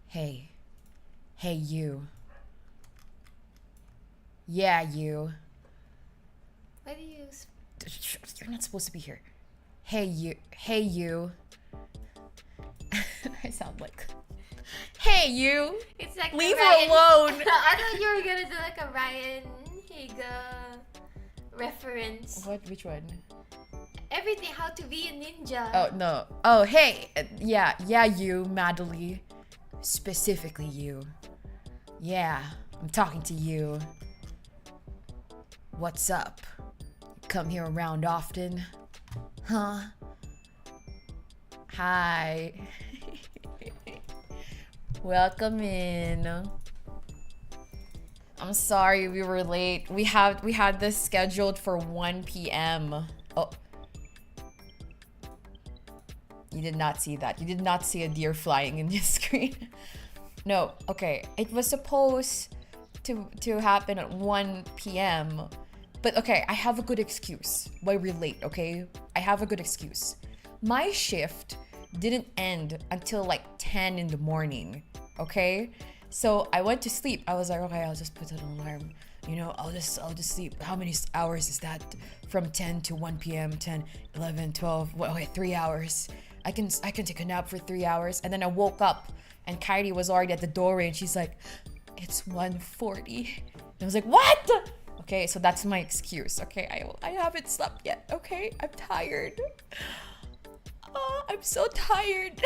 Hey. Hey, you. Yeah, you. Why do you... You're not supposed to be here. Hey, you. Hey, you. I sound like... Hey, you. It's like leave Ryan... her alone. I thought you were gonna do like a Ryan Higa reference. What? Which one? Everything, how to be a ninja. Oh, no. Oh, hey. Yeah, you, Madeline. Specifically you. Yeah, I'm talking to you. What's up? You come here around often? Huh? Hi. Welcome in. I'm sorry we were late. We had this scheduled for 1 p.m. Oh. You did not see that. You did not see a deer flying in your screen. No, okay. It was supposed to happen at 1 p.m. But okay, I have a good excuse why we're late, okay? I have a good excuse. My shift didn't end until like 10 in the morning, okay? So I went to sleep. I was like, okay, I'll just put an alarm. You know, I'll just sleep. How many hours is that? From 10 to 1 p.m., 10, 11, 12, well, okay, 3 hours. I can take a nap for 3 hours. And then I woke up and Kairi was already at the doorway and she's like, it's 1:40. And I was like, what? Okay, so that's my excuse. Okay, I haven't slept yet. Okay, I'm tired. Oh, I'm so tired.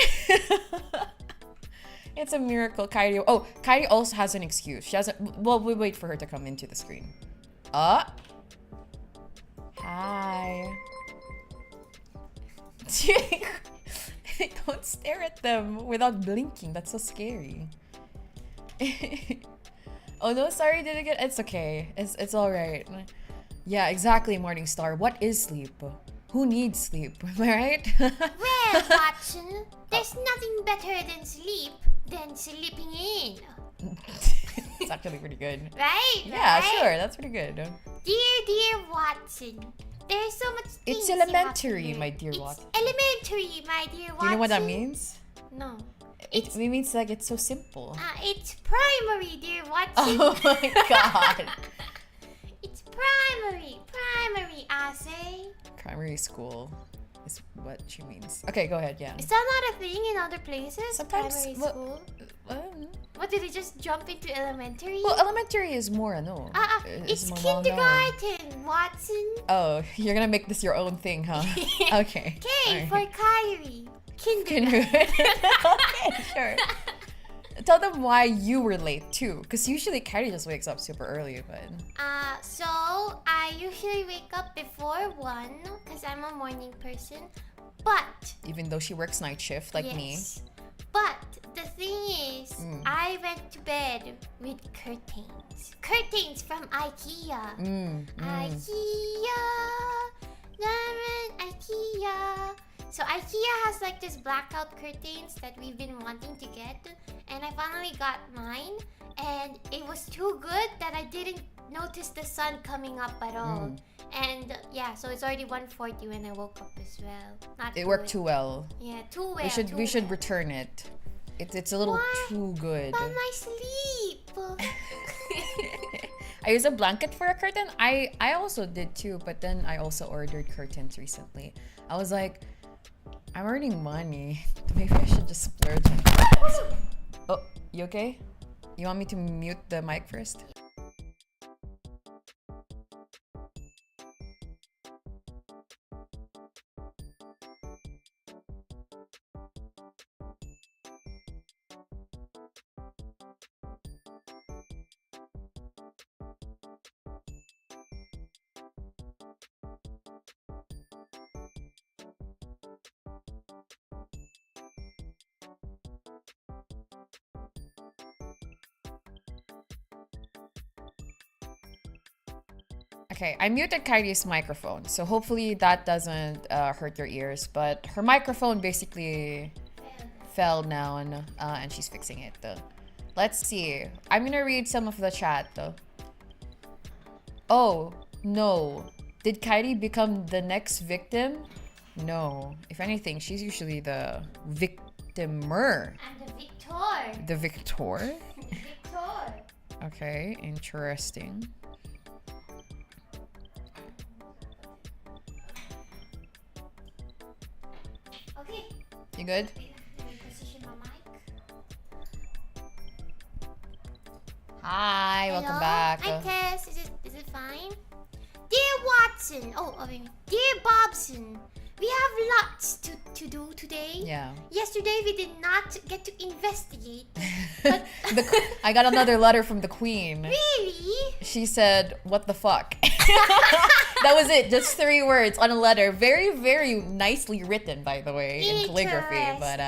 It's a miracle, Kairi. Oh, Kairi also has an excuse. She hasn't. Well, we wait for her to come into the screen. Hi. Don't stare at them without blinking. That's so scary. Oh no, sorry, did it get... It's okay. It's alright. Yeah, exactly, Morningstar. What is sleep? Who needs sleep? Am I right? Well, Watson, there's nothing better than sleeping in. It's actually pretty good. Right? Yeah, right? sure. That's pretty good. Dear Watson, there's so much things It's you have to elementary, learn. my dear Watson. It's elementary, my dear Watson. Do you know what that means? No. It means like it's so simple. It's primary, dear Watson. Oh my god. It's primary, I say. Primary school is what she means. Okay, go ahead, yeah. Is that not a thing in other places? Sometimes, Primary well, school? Um, What, did they just jump into elementary? well, elementary is more, no. It's more well known. kindergarten, Watson. Oh, you're gonna make this your own thing, huh? Okay. K Alright. for Kairi. Kindergarten. Okay, sure. Tell them why you were late too, because usually Kairi just wakes up super early, but So I usually wake up before 1 because I'm a morning person. But even though she works night shift like me. yes. But the thing is, I went to bed with curtains. Curtains from IKEA. IKEA. IKEA. So IKEA has like this blackout curtains that we've been wanting to get, and I finally got mine, and it was too good that I didn't notice the sun coming up at all. And yeah, so it's already 1:40 when I woke up as well. Not It too worked well. too well. Yeah, too well. We should return it. It's a little Why? too good. But my sleep. I use a blanket for a curtain. I also did too, but then I also ordered curtains recently. I was like, I'm earning money. Maybe I should just splurge on curtains. Oh, you okay? You want me to mute the mic first? Okay, I muted Kairi's microphone, so hopefully that doesn't hurt your ears. But her microphone basically fell down, and she's fixing it. Let's see. I'm gonna read some of the chat. Oh, no. Did Kairi become the next victim? No. If anything, she's usually the victimer. I'm the victor. The victor? Victor. Okay, interesting. Okay. You good? Let me position my mic. Hi, Hello? welcome back. Hi, Tess. Is it fine? Dear Watson. Dear Bobson. We have lots to do today. Yeah. Yesterday we did not get to investigate. But I got another letter from the queen. really? She said, "What the fuck?" That was it. Just 3 words on a letter. Very, very nicely written, by the way, in calligraphy. But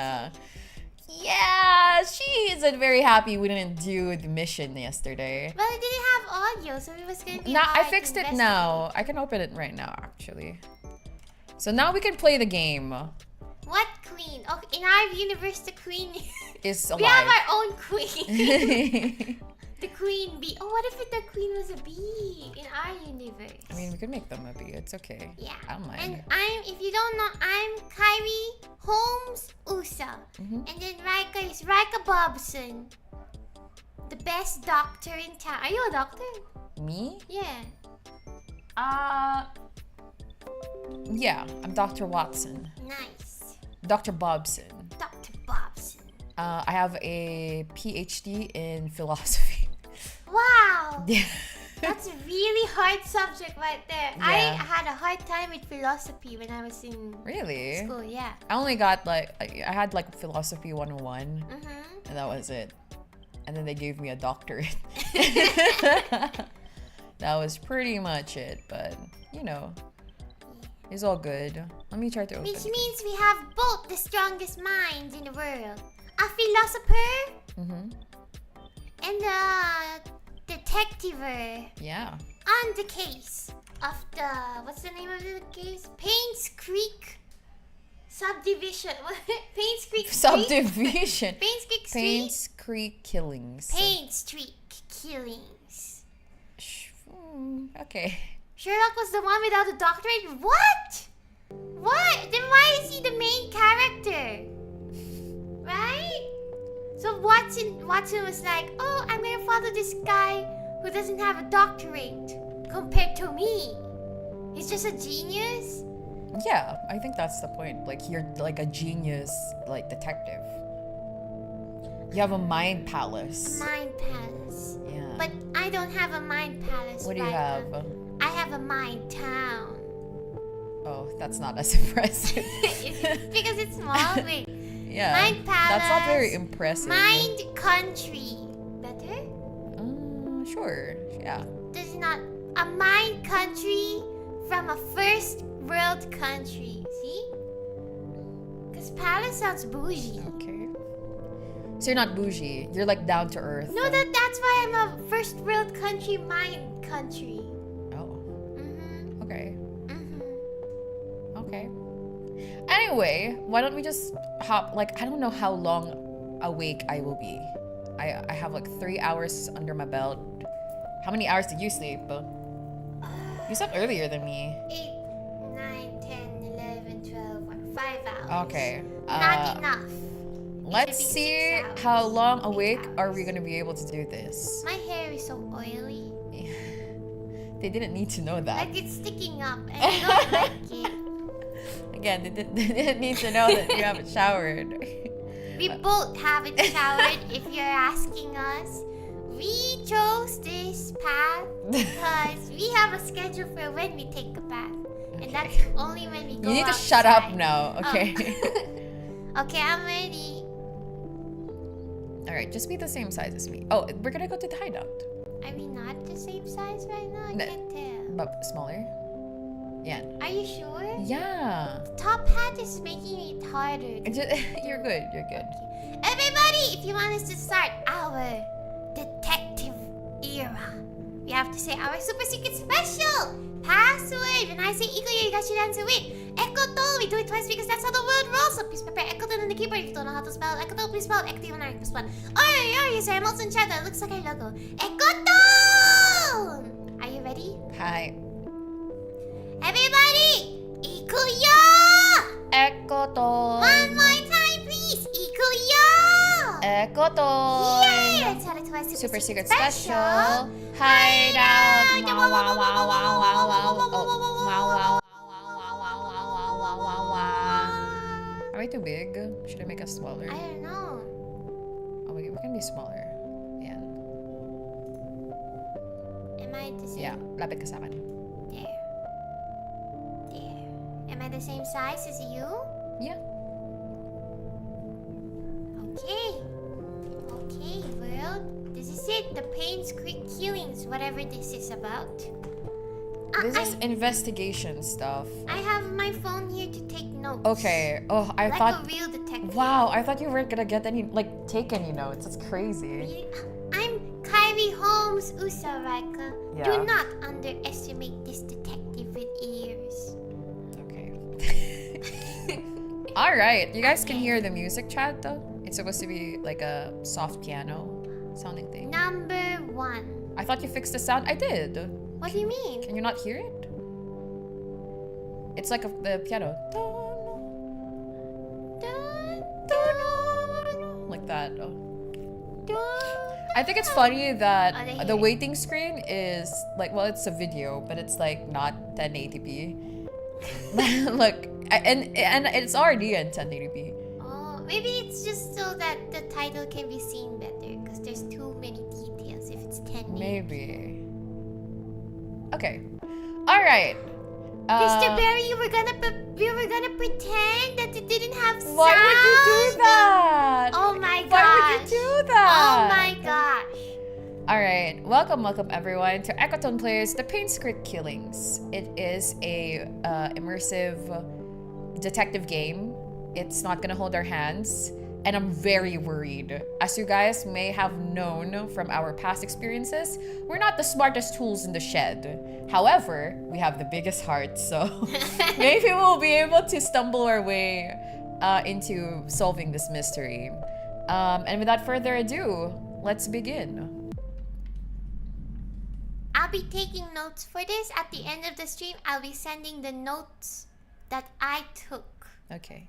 yeah, she isn't very happy we didn't do the mission yesterday. Well, it didn't have audio, so it was gonna be Now I hard to fixed it now. investigate. I can open it right now, actually. So now we can play the game. What queen? Oh, in our universe, the queen Is we have alive. our own queen. The queen bee. Oh, what if the queen was a bee in our universe? I mean, we could make them a bee. It's okay. yeah. I don't mind. And if you don't know, I'm Kairi Holmes Usa. Mhm. And then Raika is Raika Bobson. The best doctor in town. Are you a doctor? Me? Yeah. Yeah, I'm Dr. Watson. Nice. Dr. Bobson. Dr. Bobson. I have a PhD in philosophy. Wow. Yeah. That's a really hard subject right there. I Yeah. had a hard time with philosophy when I was in Really? school, yeah. I only got I had like philosophy 101, Mm-hmm. and that was it. And then they gave me a doctorate. That was pretty much it, but you know, It's all good. Let me try to open Which it. means we have both the strongest minds in the world. A philosopher and a detective Yeah. on the case of the... What's the name of the case? Paynes Creek Subdivision. Paynes Creek Street? Subdivision. Paynes Creek Street? Paynes Creek Killings. Paynes Street Killings. Okay. Sherlock was the one without a doctorate? What? What? Then why is he the main character? Right? So Watson was like, oh, I'm gonna follow this guy who doesn't have a doctorate compared to me. He's just a genius? Yeah, I think that's the point. Like, you're like a genius, like, detective. You have a mind palace. Mind palace. Yeah. But I don't have a mind palace. What do you have? I have a mind town. Oh, that's not as impressive. Because it's small. Wait. Yeah. Mind palace. That's not very impressive. Mind country. Better? Sure. Yeah. There's not a mind country from a first world country. See? Because palace sounds bougie. Okay. So you're not bougie. You're like down to earth. No, that's why I'm a first world country mind country. Oh. Mm-hmm. Okay. Mm-hmm. Okay. Anyway, why don't we just hop? Like, I don't know how long awake I will be. I have like 3 hours under my belt. How many hours did you sleep? You slept earlier than me. 8, 9, 10, 11, 12, 5 hours. Okay. Not enough. Let's should be see 6 hours. how long 8 awake are hours. we gonna be able to do this. My hair is so oily. They didn't need to know that. Like it's sticking up and I don't like it. Again, they didn't need to know that you haven't showered. We both haven't showered if you're asking us. We chose this path because we have a schedule for when we take a bath. And that's only when we go You need to outside. shut up now, okay? Oh. Okay, I'm ready. Alright, just be the same size as me. Oh, we're gonna go to the hideout. Are we not the same size right now? I No. can't tell. But smaller? Yeah. Are you sure? Yeah. The top hat is making it harder. You're good, you're good. Everybody, if you want us to start our detective era, we have to say our super secret special password. When I say eco, you guys should answer with Ecotone. We do it twice because that's how the world rolls. So please prepare Ecotone on the keyboard. If you don't know how to spell Ecotone, please spell Ecotone plus one. Or use our emotes in chat that looks like our logo. Ecotone! Are you ready? Hi. Everybody, Ikuyo! Ecotone. One more time, please. Ikuyo! Ecotone. Yay! Let's add it to our Super secret special. Hideout. Wow, wow, wow, wow, wow, wow, wow. Oh, wow, wow, wow, wow, wow. Are we too big? Should I make us smaller? I don't know. Oh, we can be smaller. Yeah. Am I the same? Yeah, lapit ka sa akin. There. There. Am I the same size as you? Yeah. Okay. Okay, world. This is it. The Paynes Creek Killings, whatever this is about. This is investigation stuff. I have my phone here to take notes. Okay. Oh, I Like thought. a real detective. Wow, I thought you weren't gonna get any, take any notes. That's crazy. Really? I'm Kairi Holmes Usa Raika. Yeah. Do not underestimate this detective with ears. Okay. All right, you guys can hear the music chat though. It's supposed to be like a soft piano sounding thing. Number 1. I thought you fixed the sound. I did. What do you mean? Can you not hear it? It's like the piano. Like that. I think it's funny that Oh, they the hear it. waiting screen is like, well, it's a video, but it's like not 1080p. Look, and it's already in 1080p. Oh, maybe it's just so that the title can be seen better because there's too many details if it's 10 minutes. Maybe. Okay. All right. Mr. Barry, you were gonna pretend that it didn't have sound. Why would you do that? Oh my gosh. Why would you do that? Oh my gosh. All right. welcome everyone to Ecotone Plays The Pain Script Killings. It is a immersive detective game. It's not gonna hold our hands, and I'm very worried. As you guys may have known from our past experiences, we're not the smartest tools in the shed. However, we have the biggest heart, so maybe we'll be able to stumble our way into solving this mystery. And without further ado, let's begin. I'll be taking notes for this. At the end of the stream, I'll be sending the notes that I took. Okay.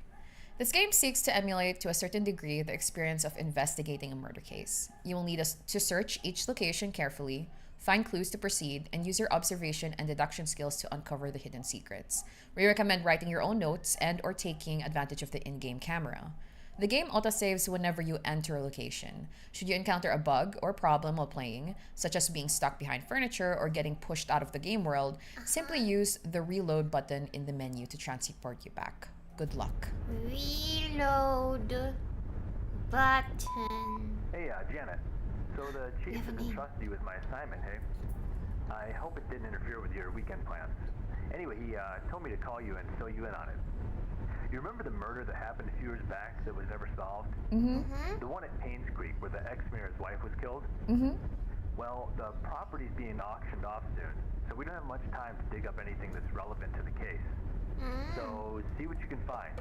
This game seeks to emulate to a certain degree the experience of investigating a murder case. You will need us to search each location carefully, find clues to proceed, and use your observation and deduction skills to uncover the hidden secrets. We recommend writing your own notes and or taking advantage of the in-game camera. The game autosaves whenever you enter a location. Should you encounter a bug or problem while playing, such as being stuck behind furniture or getting pushed out of the game world, simply use the reload button in the menu to transport you back. Good luck. Reload button. Hey, Janet. So the chief has entrusted you with my assignment, hey? I hope it didn't interfere with your weekend plans. Anyway, he told me to call you and fill you in on it. You remember the murder that happened a few years back that was never solved? The one at Paynes Creek where the ex-mayor's wife was killed? Well, the property's being auctioned off soon, so we don't have much time to dig up anything that's relevant to the case. So see what you can find.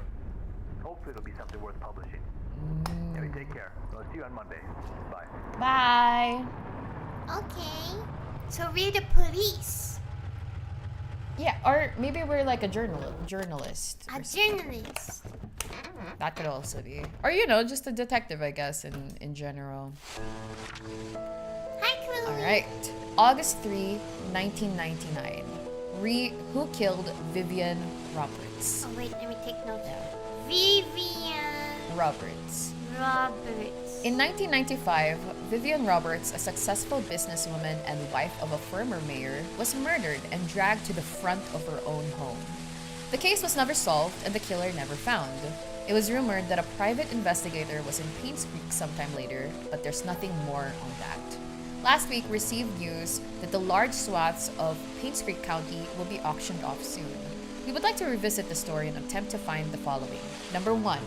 Hopefully it'll be something worth publishing. Anyway, take care. I'll see you on Monday. Bye. Bye. Okay. So we're the police. Yeah, or maybe we're like a journalist. A journalist. That could also be. Or, you know, just a detective, I guess, in general. Hi, Chloe. Alright. August 3, 1999. Who killed Vivian Roberts? Oh, wait, let me take notes. Yeah. Vivian Roberts. In 1995, Vivian Roberts, a successful businesswoman and wife of a former mayor, was murdered and dragged to the front of her own home. The case was never solved and the killer never found. It was rumored that a private investigator was in Paynes Creek sometime later, but there's nothing more on that. Last week, we received news that the large swaths of Paynes Creek County will be auctioned off soon. We would like to revisit the story and attempt to find the following. Number 1.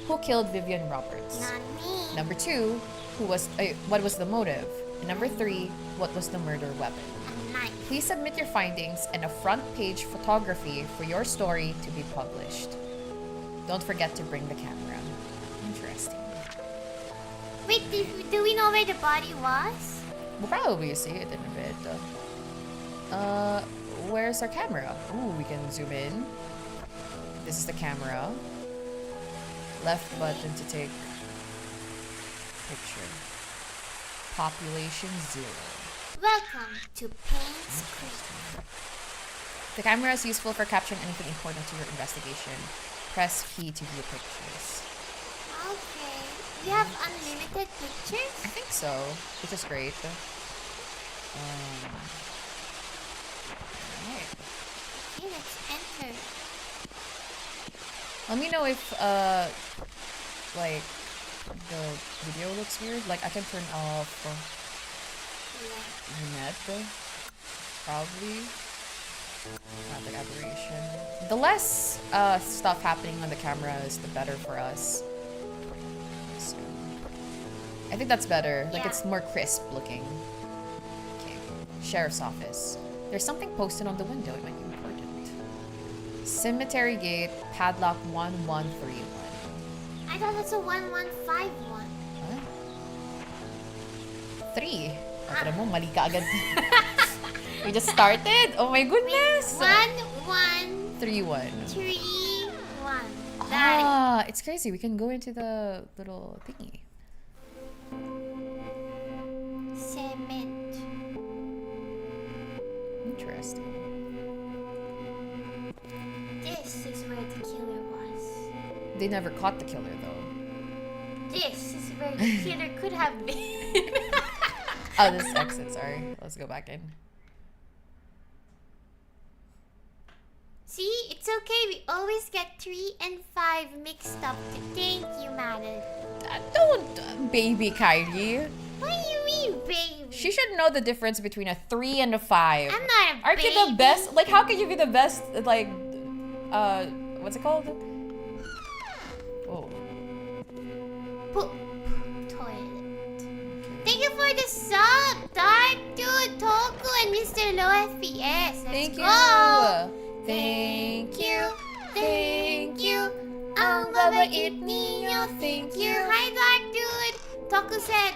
Who killed Vivian Roberts? Not me. Number 2, what was the motive? And number 3, what was the murder weapon? A knife. Please submit your findings and a front page photography for your story to be published. Don't forget to bring the camera. Interesting. Wait, do we know where the body was? We'll probably see it in a bit. Where's our camera? Ooh, we can zoom in. This is the camera. Left button to take picture. Population 0. Welcome to Paynes Creek. The camera is useful for capturing anything important to your investigation. Press key to view pictures. Okay. We have unlimited pictures? I think so, which is great. Alright. Okay, let's enter. Let me know if like the video looks weird. Like I can turn off the net, probably. Not the aberration. The less stuff happening on the camera is the better for us. So, I think that's better. Like it's more crisp looking. Okay. Sheriff's office. There's something posted on the window. It might be important. Cemetery gate, padlock 1131. I thought that's a 1151. Huh? 3. Tara mo, mali ka agad. We just started? Oh my goodness! 1131. 1-1. 3-1. Ah, it's crazy. We can go into the little thingy. Cement. Interesting. This is where the killer was. They never caught the killer though. This is where the killer could have been. Oh, this exit, sorry. Let's go back in. See, it's okay. We always get 3 and 5 mixed up. Thank you, Madden. Don't, baby Kairi. What do you mean, baby? She should know the difference between a 3 and a 5. I'm not a Aren't you the baby. best? Like, how can you be the best? Like, what's it called? Oh. Poop. Toilet. Thank you for the sub, Dark Dude, Toku, and Mr. Low FPS. Thank you. Thank you. Thank you. Ang babait ninyo. Thank you. Hi, Dark Dude. Toku said,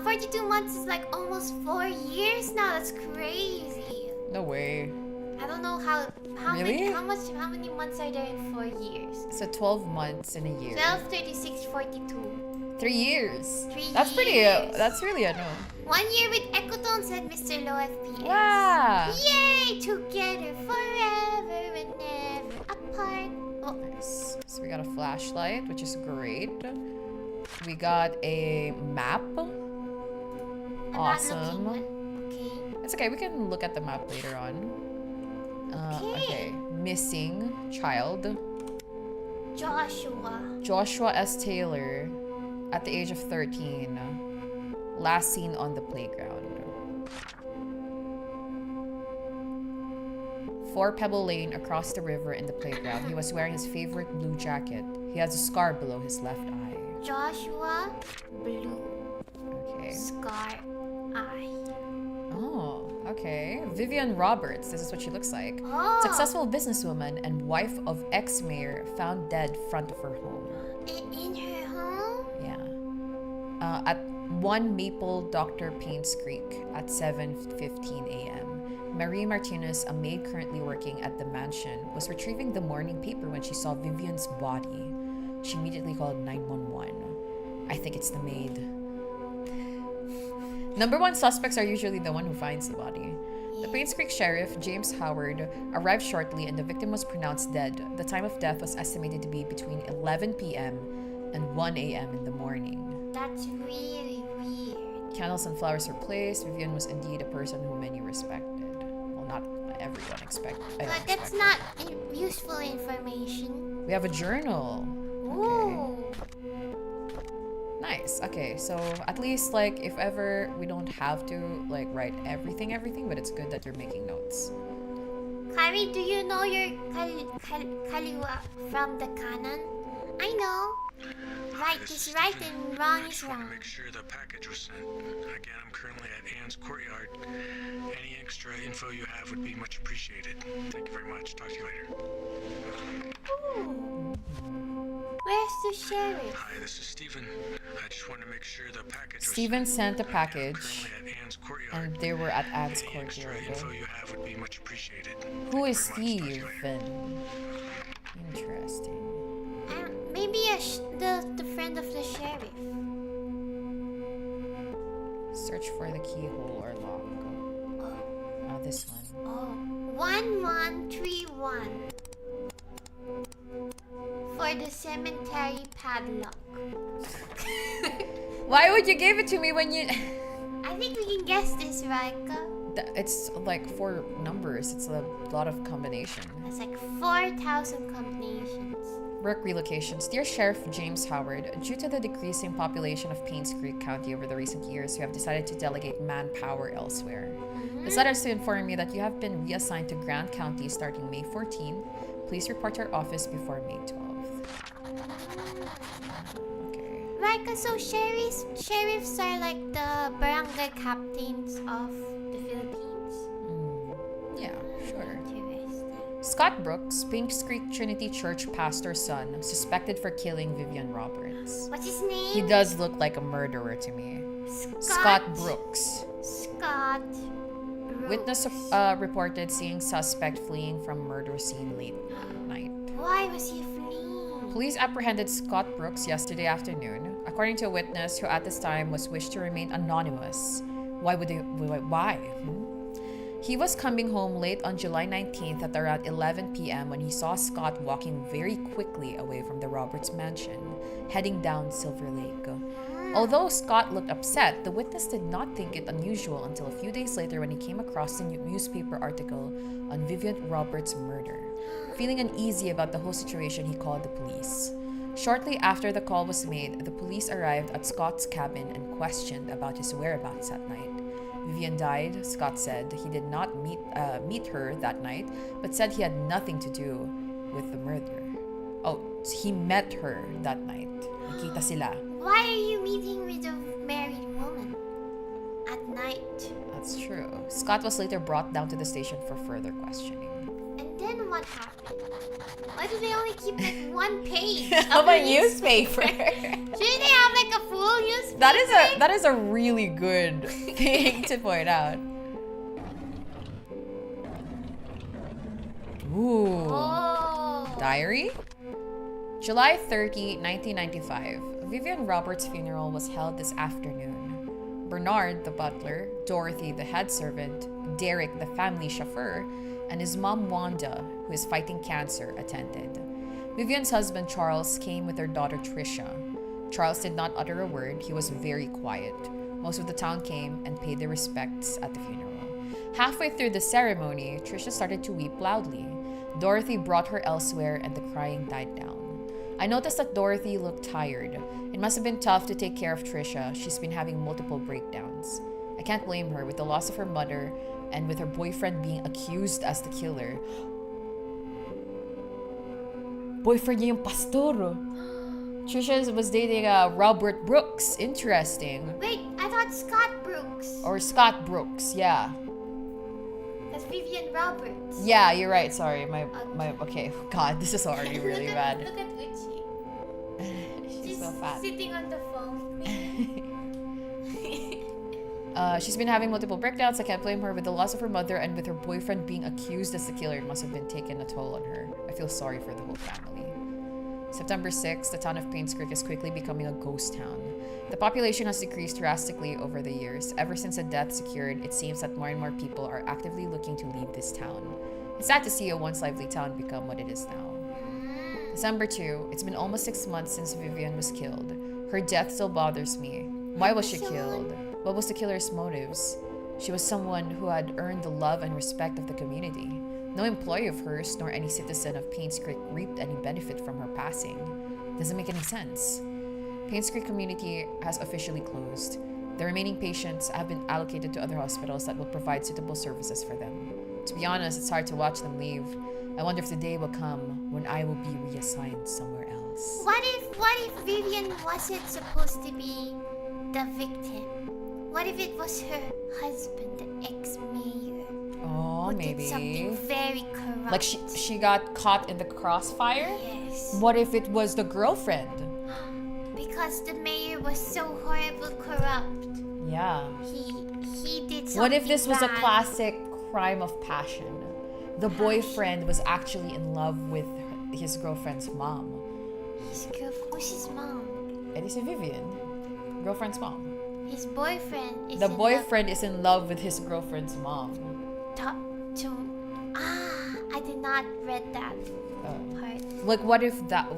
42 months is like almost 4 years now. That's crazy. No way. I don't know how Really? many months are there in 4 years? So 12 months in a year. 12, 36, 42. 3 years. 3 That's pretty. years. That's really a no. 1 year with Ecotone, said Mr. Low FPS. Wow. Yay! Together forever and never apart. Oh, Nice. So we got a flashlight, which is great. We got a map. I'm Awesome. not looking. Okay. It's okay. We can look at the map later on. Okay. Missing child. Joshua S. Taylor, at the age of 13. Last seen on the playground. 4 Pebble Lane, across the river in the playground. He was wearing his favorite blue jacket. He has a scar below his left eye. Joshua Blue Okay. Scar Eye. Oh, okay. Vivian Roberts. This is what she looks like. Oh. Successful businesswoman and wife of ex-mayor found dead front of her home. In her home? Yeah. At 1 Maple Dr. Payne's Creek at 7:15 a.m. Marie Martinez, a maid currently working at the mansion, was retrieving the morning paper when she saw Vivian's body. She immediately called 911. I think it's the maid. Number 1 suspects are usually the one who finds the body. The Paynes Creek Sheriff, James Howard, arrived shortly and the victim was pronounced dead. The time of death was estimated to be between 11 p.m. and 1 a.m. in the morning. That's really weird. Candles and flowers were placed. Vivian was indeed a person whom many respected. Well, not everyone expected. But that's not useful information. We have a journal. Ooh. Nice. Okay, so at least like if ever we don't have to like write everything, but it's good that you're making notes. Kairi, do you know your Kaliwa from the canon? I know. Right is right and wrong is wrong. Make sure the package was sent. Again, I'm currently at Anne's courtyard. Any extra info you have would be much appreciated. Thank you very much. Talk to you later. Ooh. Where's the sheriff? Hi, this is Steven. I just wanted to make sure the package was Steven sent a I'm package, currently at Anne's courtyard. and they were at Anne's Any extra courtyard. info you have would be much appreciated. Who Thank is you very much. Talk to you later. Steven? Interesting. Maybe the friend of the sheriff. Search for the keyhole or lock. Oh, this one. Oh, 1131 for the cemetery padlock. Why would you give it to me when you... I think we can guess this, Raika. It's like 4 numbers. It's a lot of combination. That's like 4,000 combinations. Work relocations. Dear Sheriff James Howard, due to the decreasing population of Paynes Creek County over the recent years, we have decided to delegate manpower elsewhere. This letter is to inform you that you have been reassigned to Grant County starting May 14. Please report to our office before May 12th. Okay. Raika, so sheriffs are like the barangay captains of the Philippines? Yeah, sure. Interesting. Scott Brooks, Paynes Creek Trinity Church pastor's son, suspected for killing Vivian Roberts. What's his name? He does look like a murderer to me. Scott Brooks. Scott Brooks. Witness reported seeing suspect fleeing from murder scene late at night. Why was he fleeing? Police apprehended Scott Brooks yesterday afternoon, according to a witness who at this time was wished to remain anonymous. Why? He was coming home late on July 19th at around 11 p.m. when he saw Scott walking very quickly away from the Roberts mansion, heading down Silver Lake. Although Scott looked upset, the witness did not think it unusual until a few days later when he came across a newspaper article on Vivian Roberts' murder. Feeling uneasy about the whole situation, he called the police. Shortly after the call was made, the police arrived at Scott's cabin and questioned about his whereabouts that night. Vivian died, Scott said. He did not meet her that night, but said he had nothing to do with the murder. Oh, so he met her that night. Nakita sila. Why are you meeting with a married woman at night? That's true. Scott was later brought down to the station for further questioning. And then what happened? Why do they only keep like one page Of a newspaper. Shouldn't they have like a full newspaper? That is a really good thing to point out. Ooh. Oh. Diary? July 30, 1995. Vivian Roberts' funeral was held this afternoon. Bernard, the butler, Dorothy, the head servant, Derek, the family chauffeur, and his mom Wanda, who is fighting cancer, attended. Vivian's husband Charles came with their daughter Trisha. Charles did not utter a word. He was very quiet. Most of the town came and paid their respects at the funeral. Halfway through the ceremony, Trisha started to weep loudly. Dorothy brought her elsewhere and the crying died down. I noticed that Dorothy looked tired. It must have been tough to take care of Trisha. She's been having multiple breakdowns. I can't blame her with the loss of her mother and with her boyfriend being accused as the killer. Boyfriend niya yung pastor. Trisha was dating Robert Brooks. Interesting. Wait, I thought Scott Brooks. Or Scott Brooks, yeah. That's Vivian Roberts. Yeah, you're right. Sorry. Okay. God, this is already really bad. Look at Uchi. She's so fat. Sitting on the phone. She's been having multiple breakdowns. I can't blame her with the loss of her mother and with her boyfriend being accused as the killer. It must have been taken a toll on her. I feel sorry for the whole family. September 6th, the town of Pains Creek is quickly becoming a ghost town. The population has decreased drastically over the years. Ever since the death secured, it seems that more and more people are actively looking to leave this town. It's sad to see a once lively town become what it is now. December 2, it's been almost 6 months since Vivian was killed. Her death still bothers me. Why was she killed? What was the killer's motives? She was someone who had earned the love and respect of the community. No employee of hers nor any citizen of Pains Creek reaped any benefit from her passing. Doesn't make any sense. Pains Creek community has officially closed. The remaining patients have been allocated to other hospitals that will provide suitable services for them. To be honest, it's hard to watch them leave. I wonder if the day will come when I will be reassigned somewhere else. What if Vivian wasn't supposed to be the victim? What if it was her husband, the ex-mayor? Oh, who maybe. did something very corrupt. Like she got caught in the crossfire? Yes. What if it was the girlfriend? Because the mayor was so horrible corrupt. Yeah. He did something What if this was a bad. classic crime of passion? The boyfriend was actually in love with his girlfriend's mom. Who's his mom? It is Vivian. Girlfriend's mom. His boyfriend is The boyfriend is in love with his girlfriend's mom. I did not read that part. Like, what if that...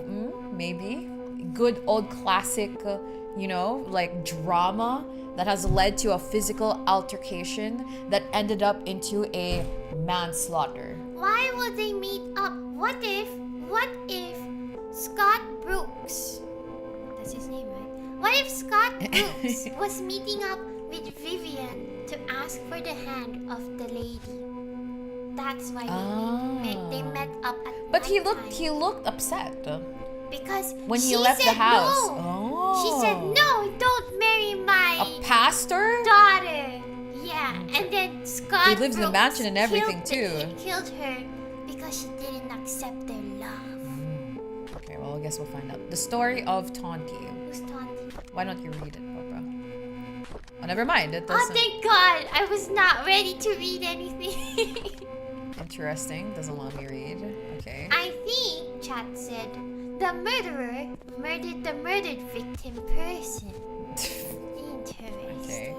maybe. Good old classic, like drama that has led to a physical altercation that ended up into a manslaughter. Why would they meet up? What if Scott Brooks, that's his name, right? What if Scott Brooks was meeting up with Vivian to ask for the hand of the lady? That's why they met up at But nighttime. he looked upset. Because When he she left the said house. No. Oh. She said, no, don't marry my A pastor? daughter. Yeah, and then Scott He lives in a Brooks mansion and everything, He killed her because she didn't accept their love. Okay, well, I guess we'll find out. The story of Tonti. Who's Tonti? Why don't you read it, Papa? Oh, never mind. It Oh, doesn't... thank God. I was not ready to read anything. Interesting. Doesn't let me read. Okay. I think, chat said, the murderer murdered the murdered victim person. Interesting. Okay.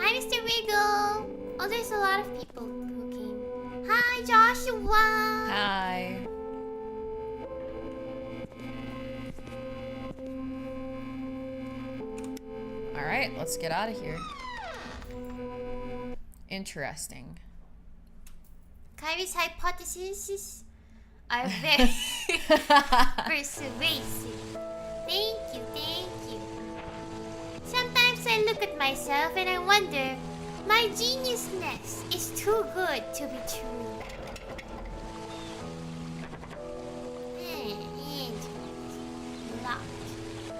Hi, Mr. Wiggle. Oh, there's a lot of people who came. Hi, Joshua. Hi. Alright, let's get out of here. Interesting. Kairi's hypotheses are very... Persuasive. Thank you, thank you. Sometimes I look at myself and I wonder, my geniusness is too good to be true. Locked.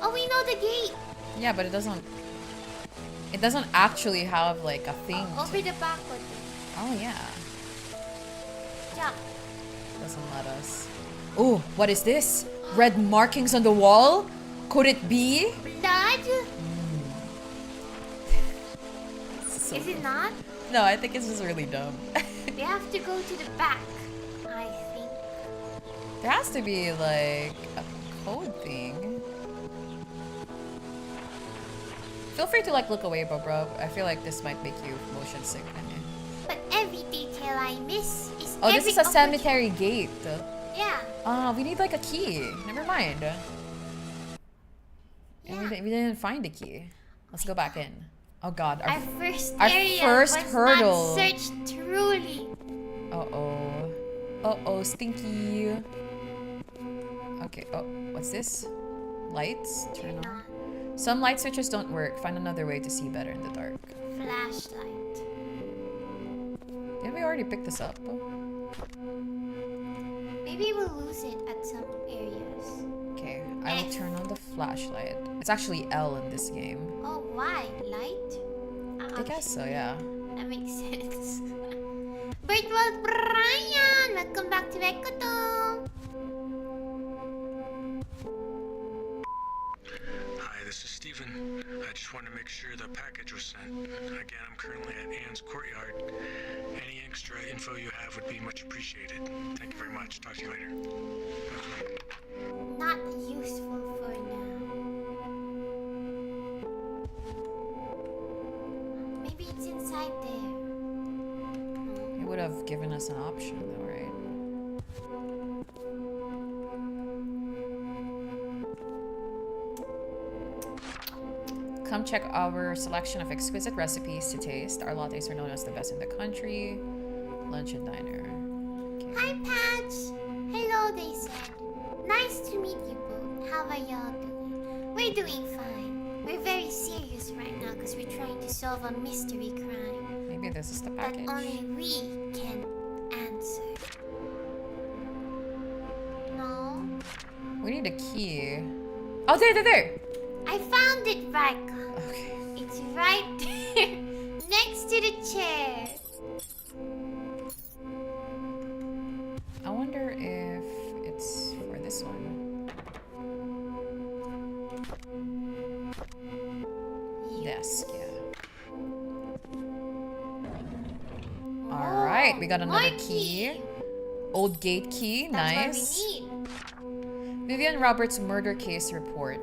Oh, we know the gate. Yeah, but it doesn't actually have like a thing. Over the back of it. Oh yeah. Jump. Doesn't let us. Oh, what is this? Red markings on the wall? Could it be? Blood? So Is it not? No, I think it's just really dumb. We have to go to the back, I think. There has to be like a code thing. Feel free to like look away, bro. I feel like this might make you motion sick. But every detail I miss is Oh, this is a cemetery gate. Yeah. We need like a key. Never mind. Yeah. We didn't find the key. Let's go back in. Oh god. Our first our area first was hurdle. not searched truly. Uh-oh. Uh-oh, stinky. Okay, oh, what's this? Lights? Turn on. Some light switches don't work. Find another way to see better in the dark. Flashlight. Did we already pick this up? Maybe we'll lose it at some areas. Okay, I will turn on the flashlight. It's actually L in this game. Oh, why? Light? I guess so, yeah. That makes sense. Virtual Brian! Welcome back to Ecotone! Hi, this is Steven. I just wanted to make sure the package was sent. Again, I'm currently at Anne's courtyard. Any extra info you have would be much appreciated. Thank you very much. Talk to you later. Not useful for now. Maybe it's inside there. It would have given us an option though, right? Come check our selection of exquisite recipes to taste. Our lattes are known as the best in the country. Lunch and diner. Okay. Hi, Patch! Hello, they said. Nice to meet you both. How are y'all doing? We're doing fine. We're very serious right now because we're trying to solve a mystery crime Maybe this is the that package. only we can answer. No? We need a key. Oh, there! I found it, Raika. Okay. It's right there, next to the chair. I wonder if it's for this one. Desk, yeah. Alright, we got another more key. Old gate key, That's nice. what we need. Vivian Roberts' murder case report.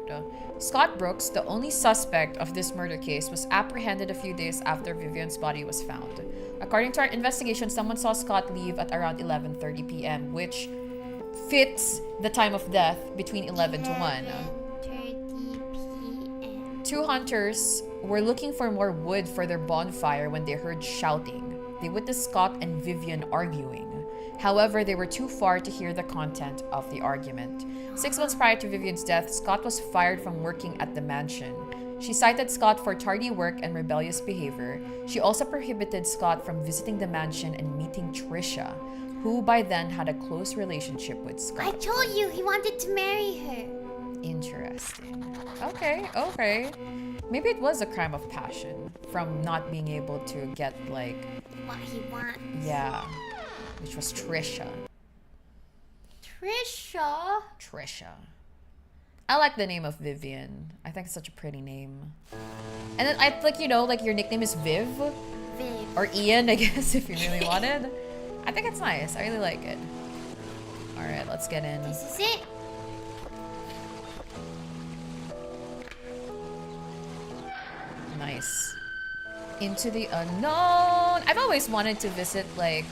Scott Brooks, the only suspect of this murder case, was apprehended a few days after Vivian's body was found. According to our investigation, someone saw Scott leave at around 11:30 p.m., which fits the time of death between 11 to 1. 11:30 p.m. Two hunters were looking for more wood for their bonfire when they heard shouting. They witnessed Scott and Vivian arguing. However, they were too far to hear the content of the argument. 6 months prior to Vivian's death, Scott was fired from working at the mansion. She cited Scott for tardy work and rebellious behavior. She also prohibited Scott from visiting the mansion and meeting Trisha, who by then had a close relationship with Scott. I told you he wanted to marry her. Interesting. Okay. Maybe it was a crime of passion from not being able to get like... What he wants. Yeah. Which was Trisha. Trisha. I like the name of Vivian. I think it's such a pretty name. And then I like, like your nickname is Viv. Viv. Or Ian, I guess, if you really wanted. I think it's nice. I really like it. Alright, let's get in. This is it. Nice. Into the unknown. I've always wanted to visit like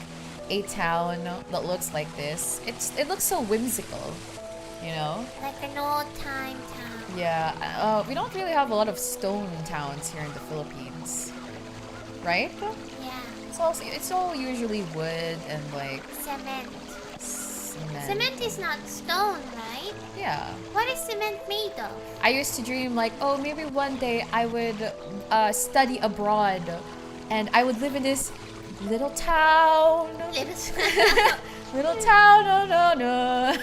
a town that looks like this. It looks so whimsical, Like an old time town. Yeah. We don't really have a lot of stone towns here in the Philippines, right? Yeah. It's all usually wood and like Cement. Cement is not stone, right? Yeah. What is cement made of? I used to dream like, oh, maybe one day I would study abroad and I would live in this little town. Little town, no.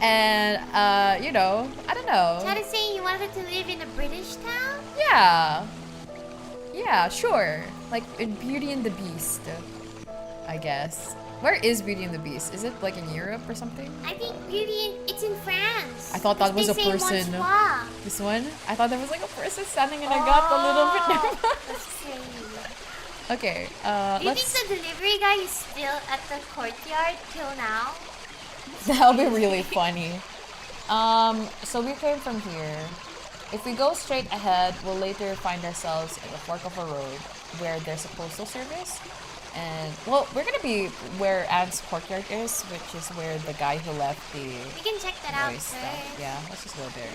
And, you know, I don't know. Chad is saying you wanted to live in a British town? Yeah. Yeah, sure. Like in Beauty and the Beast, I guess. Where is Beauty and the Beast? Is it like in Europe or something? I think it's in France. I thought that was a person. Bonsoir. This one? I thought there was like a person standing and I got a little bit nervous. That's crazy. Okay, Do you let's... think the delivery guy is still at the courtyard till now? That'll be really funny. So we came from here. If we go straight ahead, we'll later find ourselves at the fork of a road where there's a postal service. And, well, we're gonna be where Anne's courtyard is, which is where the guy who left the We can check that out voice first. stuff. Yeah, let's just go there.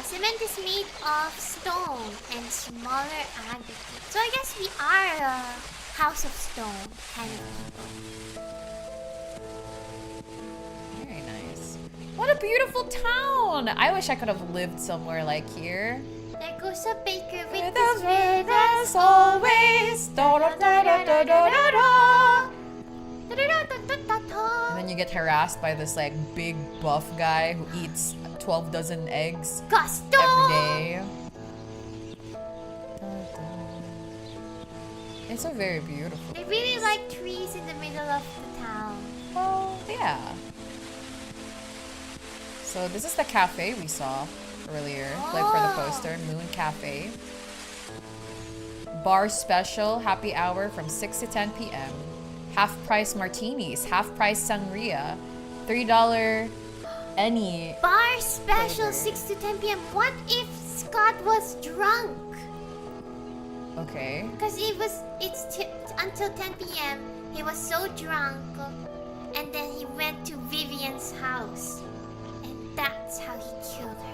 Cement is made of stone and smaller aggregate. So I guess we are a house of stone kind of people. Very nice. What a beautiful town! I wish I could have lived somewhere like here. There goes a baker with Those his rivers always. And then you get harassed by this like big buff guy who eats 12 dozen eggs Gusto! every day. It's so very beautiful. They really like trees in the middle of the town. Well, yeah. So this is the cafe we saw earlier, like for the poster, Moon Cafe. Bar special, happy hour from 6 to 10 p.m. Half price martinis, half price sangria, $3 any. Bar special, Flavor. 6 to 10 p.m. What if Scott was drunk? Okay. Because until 10 p.m. He was so drunk, and then he went to Vivian's house, and that's how he killed her.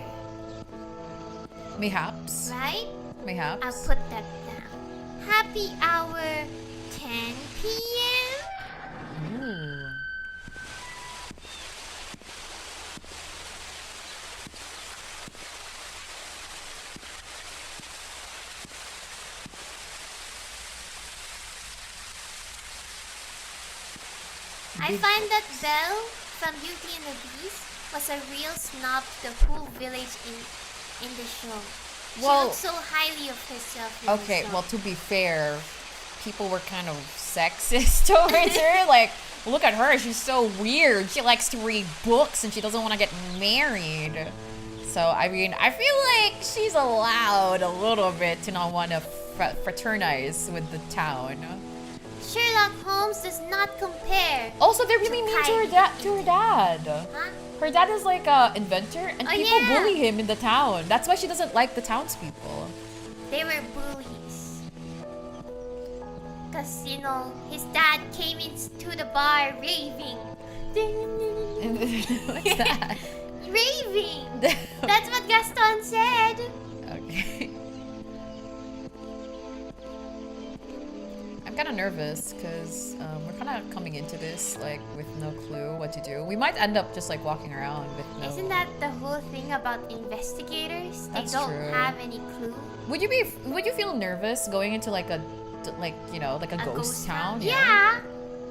Mayhaps. Right? Mayhaps. I'll put that down. Happy hour, 10 p.m. Ooh. I find that Belle from Beauty and the Beast was a real snob to the whole village in the show. She Well- looked so highly of herself. In the Okay, show. well, to be fair, people were kind of sexist towards her. Like, look at her, she's so weird. She likes to read books and she doesn't want to get married. So, I mean, I feel like she's allowed a little bit to not want to fraternize with the town. Sherlock Holmes does not compare. Also, they're really mean to her, dad. Huh? Her dad is like a inventor and Oh, people yeah. bully him in the town. That's why she doesn't like the townspeople. They were bullies. Because, you know, his dad came into the bar raving. What's that? Raving! That's what Gaston said. Okay. I'm kind of nervous because we're kind of coming into this like with no clue what to do. We might end up just like walking around with no. Isn't that the whole thing about investigators? They That's don't true. have any clue. Would you feel nervous going into like a ghost town? Yeah.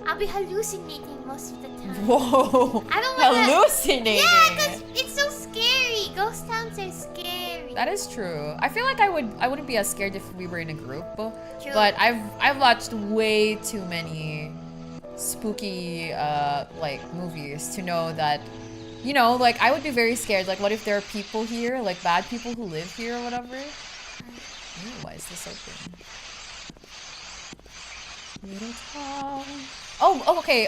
I'll be hallucinating most of the time. Whoa. I don't wanna... Hallucinating. Yeah, because it's so scary. Ghost towns are scary. That is true. I feel like I wouldn't be as scared if we were in a group. True. But I've watched way too many spooky like movies to know that, you know, like I would be very scared. Like, what if there are people here, like bad people who live here or whatever? Ooh, why is this open? Little town. Oh, okay.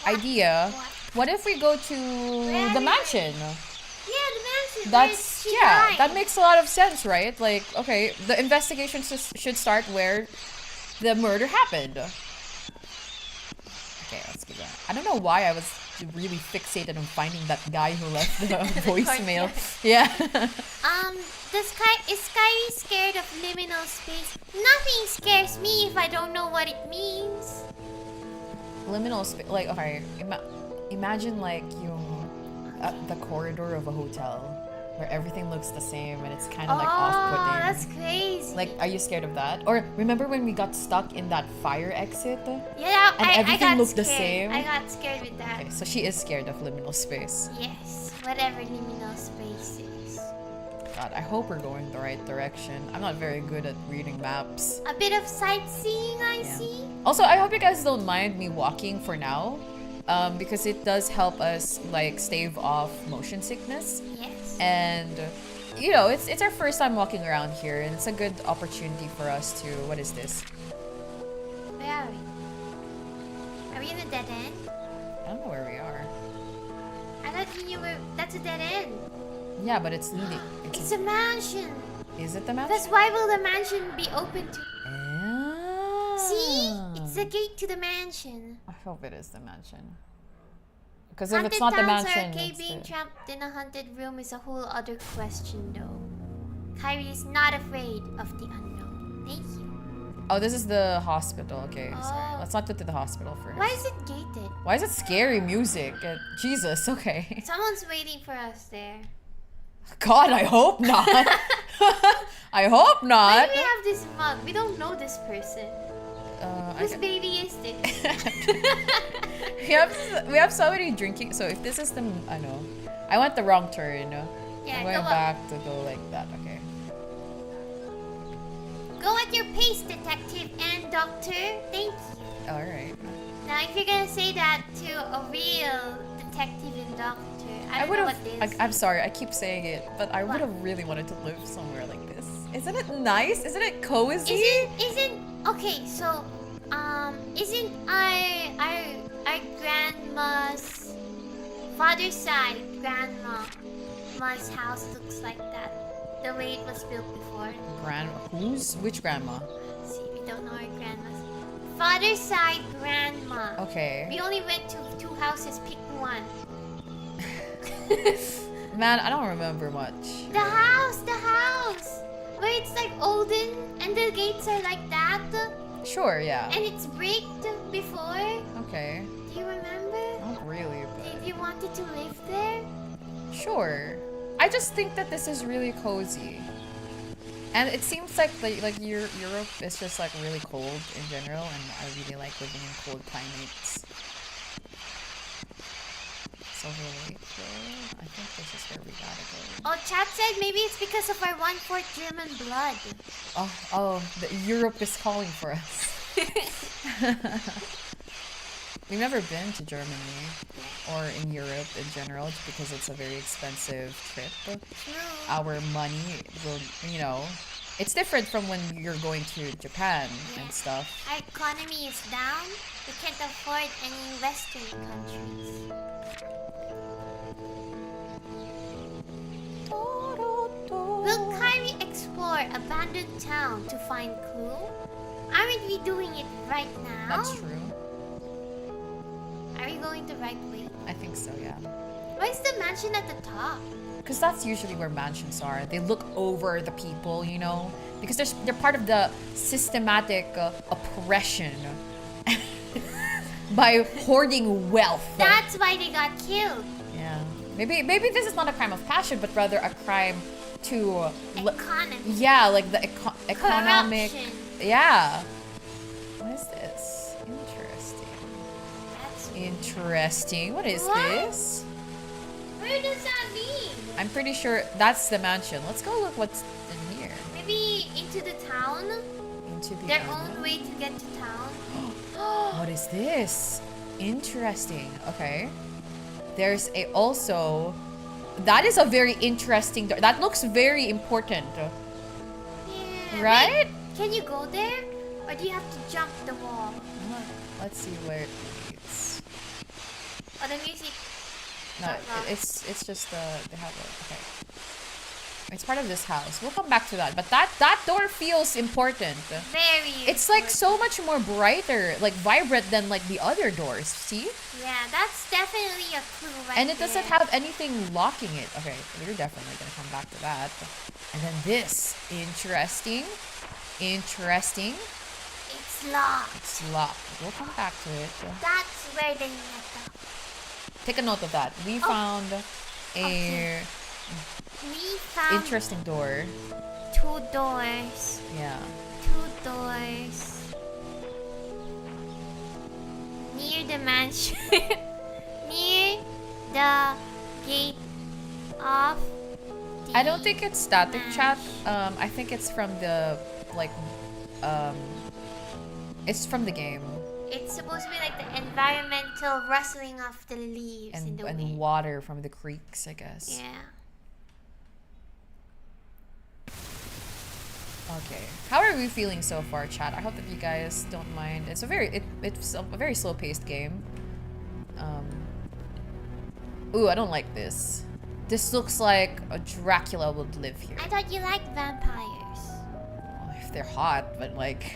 Idea. What if we go to the mansion? Yeah, the mansion. That's where she died. that makes a lot of sense, right? Like, okay, the investigation should start where the murder happened. Okay, let's do that. I don't know why I was really fixated on finding that guy who left the voicemail. Yeah. Is Kairi scared of liminal space? Nothing scares me if I don't know what it means. Liminal space, like, okay, imagine like the corridor of a hotel where everything looks the same and it's kind of like off-putting. That's crazy. Like, are you scared of that? Or remember when we got stuck in that fire exit? Yeah, and I everything got looked scared. the same? I got scared with that. Okay, so she is scared of liminal space. Yes, whatever liminal space is. God, I hope we're going the right direction. I'm not very good at reading maps. A bit of sightseeing, I Yeah. see. Also, I hope you guys don't mind me walking for now. Because it does help us like stave off motion sickness. Yes. And you know, it's our first time walking around here, and it's a good opportunity for us to. What is this? Where are we? Are we in a dead end? I don't know where we are. I thought you knew where. That's a dead end. Yeah, but it's leading. It's a mansion. Is it the map? That's why will the mansion be open to? Ah. See, it's the gate to the mansion. I hope it is the mansion. Because if Haunted it's not the towns mansion, are okay. it's Being the... trapped in a haunted room is a whole other question, though. Kairi is not afraid of the unknown. Thank you. Oh, this is the hospital. Okay, Oh. sorry. Let's not go to the hospital first. Why is it gated? Why is it scary music? Jesus, okay. Someone's waiting for us there. God, I hope not. I hope Why not. do we have this mug? We don't know this person. Whose baby is this? we have so many drinking. So if this is the, I know, I went the wrong turn. Yeah, I'm go going up. back to go like that. Okay. Go at your pace, detective and doctor. Thank you. All right. Now, if you're gonna say that to a real detective and doctor, I don't would know have. what this. I'm sorry. I keep saying it, but I What? would have really wanted to live somewhere like this. Isn't it nice? Isn't it cozy? Isn't okay? So, isn't our grandma's father's side grandma's house looks like that? The way it was built before. Which grandma? See, we don't know our grandma's father's side grandma. Okay. We only went to 2 houses. Pick one. Man, I don't remember much. The house, where it's like olden and the gates are like that, Sure, yeah. and it's bricked before. Okay. Do you remember? Not really, but Did you wanted to live there? sure. I just think that this is really cozy. And it seems like Europe is just like really cold in general, and I really like living in cold climates. So wait, I think this is where we gotta go. Oh, chat said maybe it's because of our 1/4 German blood. Oh, Europe is calling for us. We've never been to Germany or in Europe in general because it's a very expensive trip. True. Our money will, it's different from when you're going to Japan and stuff. Our economy is down. We can't afford any Western countries. Will Kairi explore abandoned town to find clue? Aren't we doing it right now? That's true. Are we going the right way? I think so, yeah. Why is the mansion at the top? Because that's usually where mansions are. They look over the people, because they're part of the systematic oppression by hoarding wealth. That's why they got killed. Yeah. Maybe this is not a crime of passion, but rather a crime to Economy. yeah, like the economic. Corruption. Yeah. What is this? Interesting. That's Interesting. What is What? this? Where does that lead? I'm pretty sure that's the mansion. Let's go look what's in here. Maybe into the town? Into the Their own way to get to town? What is this? Interesting. Okay. There's also that is a very interesting door. That looks very important. Yeah. Right? Wait, can you go there? Or do you have to jump the wall? Let's see where it leads. Or the music? No, it's just they have okay. It's part of this house. We'll come back to that. But that door feels important. Very. It's like so much more brighter, like vibrant than like the other doors. See? Yeah, that's definitely a clue right And it doesn't there. have anything locking it. Okay, we're definitely gonna come back to that. And then this, interesting. It's locked. It's locked. We'll come back to it. That's where they met up. Take a note of that. We found a We found interesting door. 2 doors. Yeah. 2 doors. Near the mansion. Near the gate of the I don't think it's static chat. mansion. I think it's from the like it's from the game It's supposed to be like the environmental rustling of the leaves in and the and wind. water from the creeks, I guess. Yeah. Okay. How are we feeling so far, chat? I hope that you guys don't mind. It's a very slow-paced game. Ooh, I don't like this. This looks like a Dracula would live here. I thought you liked vampires. Well, if they're hot, but like,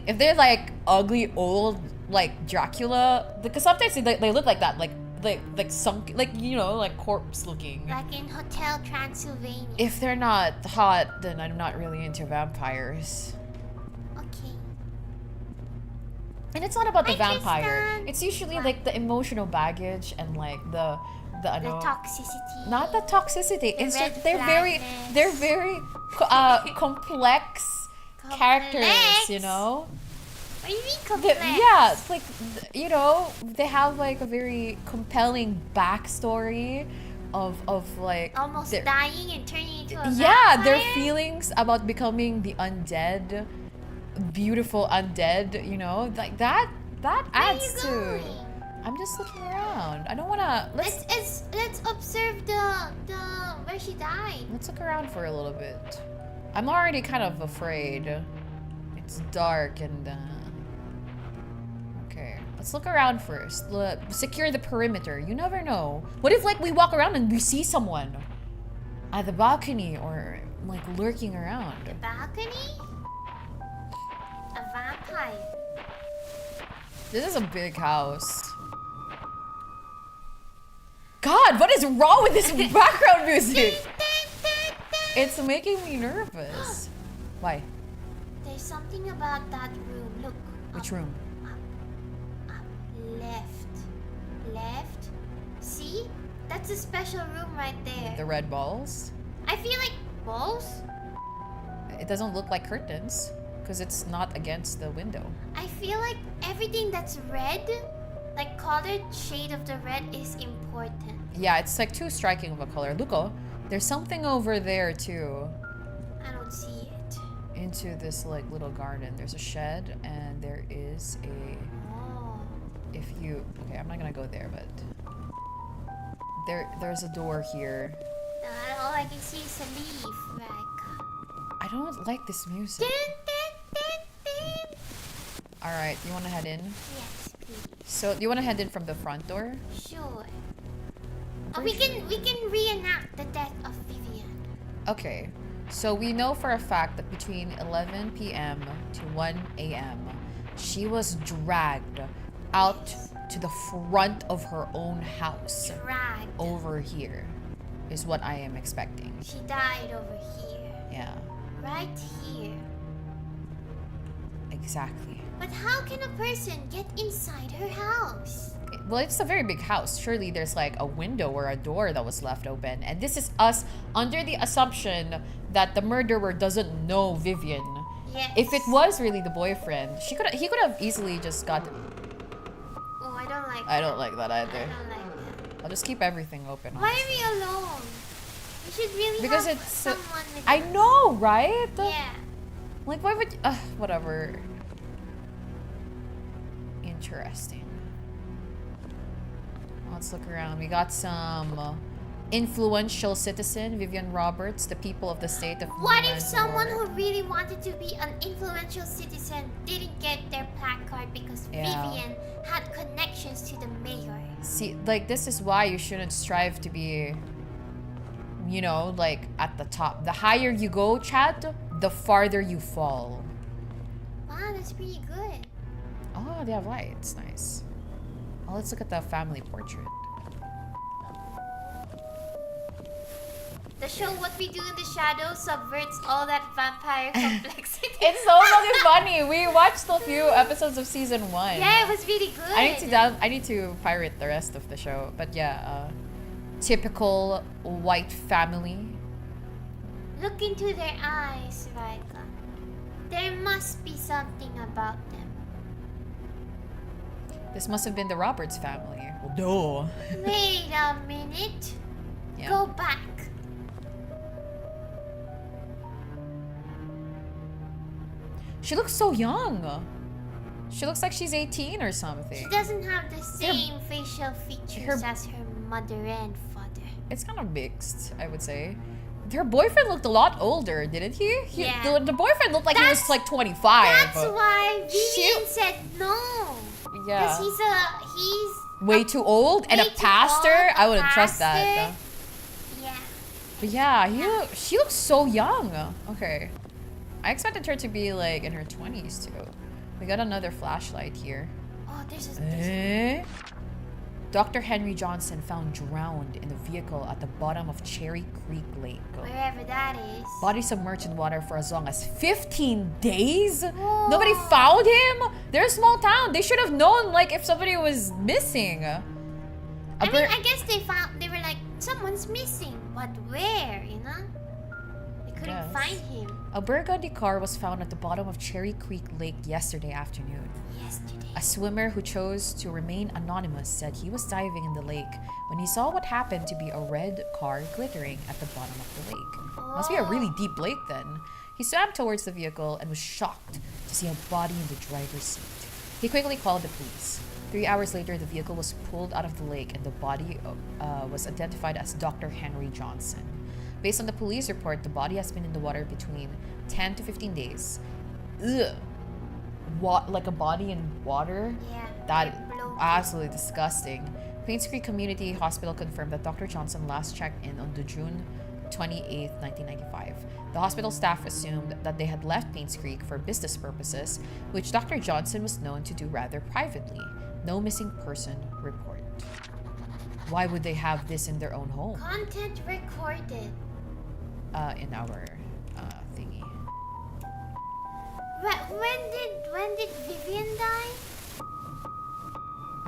if they're like ugly old like Dracula, because sometimes they look like that, like sunk, like you know, like corpse looking. Like in Hotel Transylvania. If they're not hot, then I'm not really into vampires. Okay. And it's not about the Hi, vampire. Tristan. It's usually What? like the emotional baggage and like the The ano, toxicity. not the toxicity. The It's red just they're flagness. very complex characters, you know? What do you mean The- complex? yeah, it's like you know, they have like a very compelling backstory of like Almost their- dying and turning into a yeah, their vampire? feelings about becoming the undead, beautiful undead, you know, like that Where are adds you to. going? I'm just looking around. I don't wanna. Let's observe the where she died. Let's look around for a little bit. I'm already kind of afraid. It's dark and okay. Let's look around first. Secure the perimeter. You never know. What if like we walk around and we see someone at the balcony or like lurking around? Balcony? A vampire. This is a big house. God, what is wrong with this background music? It's making me nervous. Why? There's something about that room. Look. Which up, room? Up. Left. See? That's a special room right there. The red balls? I feel like balls. It doesn't look like curtains because it's not against the window. I feel like everything that's red, like colored shade of the red, is important. Yeah, it's like too striking of a color. Look, oh, there's something over there too. I don't see it. Into this like little garden. There's a shed and there is a. Oh. If you okay, I'm not gonna go there, but there's a door here. All I can see is a leaf, Raika. I don't like this music. All right, you want to head in? Yes, please. So you want to head in from the front door? Sure. We can reenact the death of Vivian. Okay, so we know for a fact that between 11 p.m. to 1 a.m., she was dragged out to the front of her own house. Dragged. Over here is what I am expecting. She died over here. Yeah, Right here. exactly. But how can a person get inside her house? Well, it's a very big house. Surely there's like a window or a door that was left open. And this is us under the assumption that the murderer doesn't know Vivian. Yes. If it was really the boyfriend, he could have easily just got. Oh, I don't like I don't like that I either. don't like that. I'll just keep everything open. Why are we alone? We should really Because have it's someone with I us. know, right? Yeah. Like, why would whatever. Interesting. Let's look around. We got some influential citizen, Vivian Roberts, the people of the state of What New if someone Manzor. who really wanted to be an influential citizen didn't get their placard because Yeah. Vivian had connections to the mayor? See, like, this is why you shouldn't strive to be, you know, like, at the top. The higher you go, Chad, the farther you fall. Wow, that's pretty good. Oh, they have lights. Nice. Oh, let's look at the family portrait. The show What We Do in the Shadows subverts all that vampire complexity. It's so fucking funny. We watched a few episodes of season 1. Yeah, it was really good. I need to pirate the rest of the show. But yeah, typical white family. Look into their eyes, Raika. There must be something about them. This must have been the Roberts family. Well, duh. Wait a minute. Yeah. Go back. She looks so young. She looks like she's 18 or something. She doesn't have the same facial features as her mother and father. It's kind of mixed, I would say. Her boyfriend looked a lot older, didn't he? Yeah. The boyfriend looked like he was like 25. That's why Vivian said no. Yeah. Because he's way too old and a pastor. I wouldn't trust that. Yeah. But yeah, she looks so young. Okay. I expected her to be like in her 20s too. We got another flashlight here. Oh, there's Dr. Henry Johnson found drowned in a vehicle at the bottom of Cherry Creek Lake. wherever that is. Body submerged in water for as long as 15 days? Whoa. Nobody found him? They're a small town. They should have known like if somebody was missing. I mean, I guess they were like, someone's missing. But where, you know? They couldn't find him. A burgundy car was found at the bottom of Cherry Creek Lake yesterday afternoon. A swimmer who chose to remain anonymous said he was diving in the lake when he saw what happened to be a red car glittering at the bottom of the lake. Must be a really deep lake then. He swam towards the vehicle and was shocked to see a body in the driver's seat. He quickly called the police. 3 hours later, the vehicle was pulled out of the lake and the body was identified as Dr. Henry Johnson. Based on the police report, the body has been in the water between 10 to 15 days. Ugh. What, like a body in water? Yeah. That absolutely disgusting. Paints Creek Community Hospital confirmed that Dr. Johnson last checked in on June 28, 1995. The hospital staff assumed that they had left Paints Creek for business purposes, which Dr. Johnson was known to do rather privately. No missing person report. Why would they have this in their own home? Content recorded. In our thingy. When did Vivian die?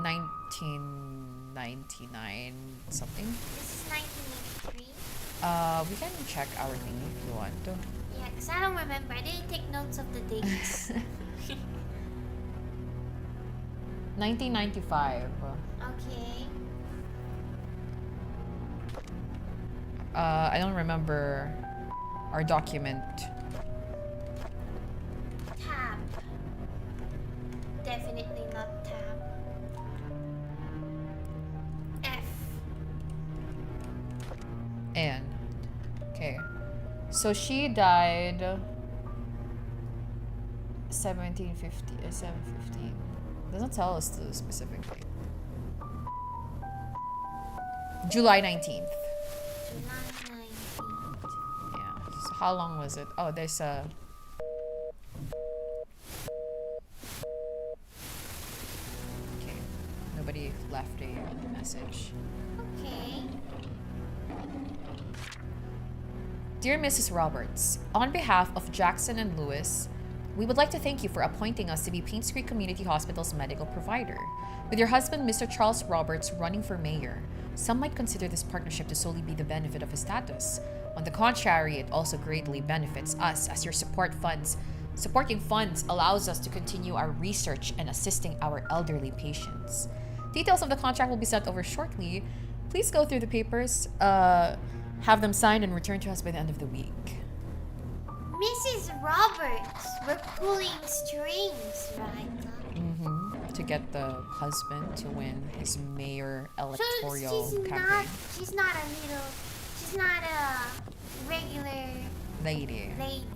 1999 something. This is 1983. We can check our thingy if you want to. Yeah, because I don't remember. I didn't take notes of the dates. 1995. Okay. I don't remember our document. Tab. Definitely not tab. F. And okay, so she died 715. Doesn't tell us the specific date. July 19th. July 19th. Yeah. So how long was it? Oh, there's a. Okay. Nobody left a message. Okay. Dear Mrs. Roberts, on behalf of Jackson and Lewis, we would like to thank you for appointing us to be Paints Creek Community Hospital's medical provider. With your husband, Mr. Charles Roberts, running for mayor, some might consider this partnership to solely be the benefit of his status. On the contrary, it also greatly benefits us as your supporting funds allows us to continue our research and assisting our elderly patients. Details of the contract will be sent over shortly. Please go through the papers, have them signed and return to us by the end of the week. Mrs. Roberts, we're pulling strings, right? To get the husband to win his mayor electoral campaign. She's not a regular Lady.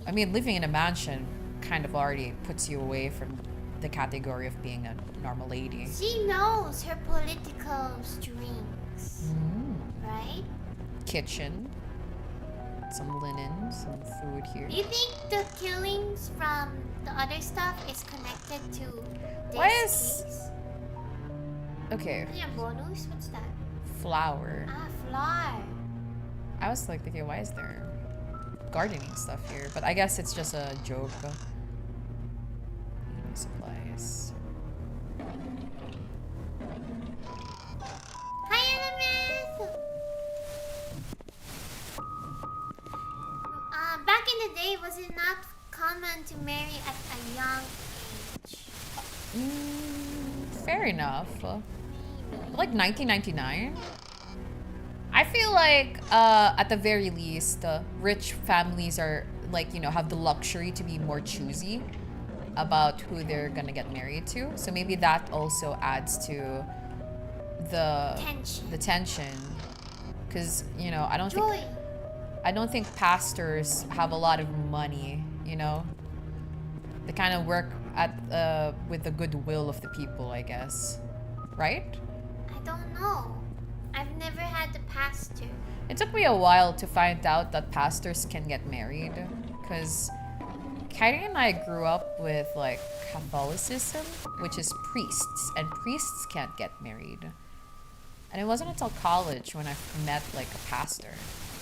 I mean, living in a mansion kind of already puts you away from the category of being a normal lady. She knows her political strings, right? Kitchen. Some linen, some food here. Do you think the killings from the other stuff is connected to Why this is- case? Okay. Yeah, bonus? What's that? Flour. Ah, flour. I was like thinking, why is there gardening stuff here? But I guess it's just a joke. Supplies. Hi, Annabeth! Back in the day, was it not common to marry at a young age? Fair enough. Like 1999? I feel like at the very least, rich families are like, you know, have the luxury to be more choosy about who they're gonna get married to. So maybe that also adds to the tension. Because, you know, I don't think pastors have a lot of money, you know. They kind of work at with the goodwill of the people, I guess. Right? I don't know. I've never had a pastor. It took me a while to find out that pastors can get married, because Kairi and I grew up with like Catholicism, which is priests, and priests can't get married. And it wasn't until college when I met like a pastor,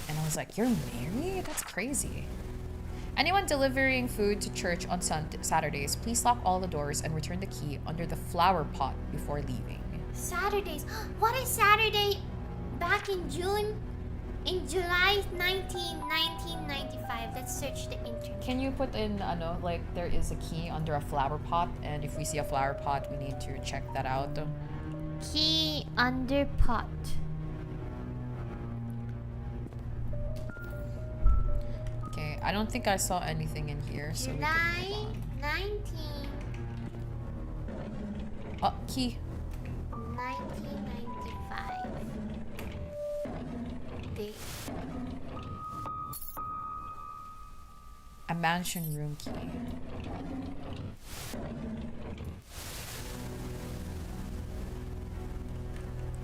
and I was like, "You're married? That's crazy." Anyone delivering food to church on Saturdays, please lock all the doors and return the key under the flower pot before leaving. Saturdays? What is Saturday back in June? In July 1995. Let's search the internet. Can you put in, like there is a key under a flower pot, and if we see a flower pot, we need to check that out. Key under pot. Okay, I don't think I saw anything in here, so we can July move 19. on. Oh, key. 1995. Date. A mansion room key.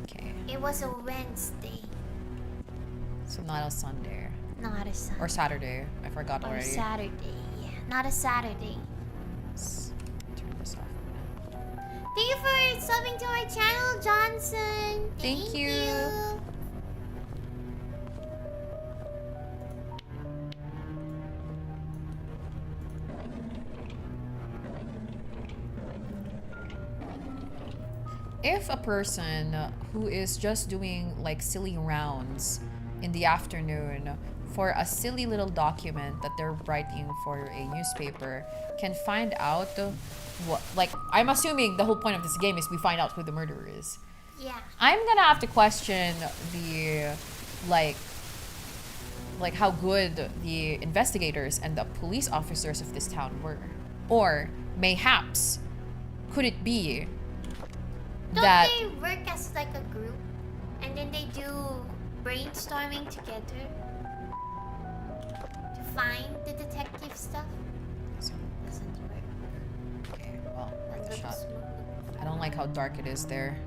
Okay. It was a Wednesday. So not a Sunday. Not a Sunday. Or Saturday. I forgot Or already. Saturday. Yeah, not a Saturday. Let's turn this off. Thank you for subbing to our channel, Johnson. Thank you. If a person who is just doing like silly rounds in the afternoon for a silly little document that they're writing for a newspaper can find out what, like, I'm assuming the whole point of this game is we find out who the murderer is. Yeah. I'm gonna have to question the like how good the investigators and the police officers of this town were. Or mayhaps could it be Don't that they work as like a group and then they do brainstorming together to find the detective stuff? Doesn't work. okay, well, That worth a shot. looks- I don't like how dark it is there.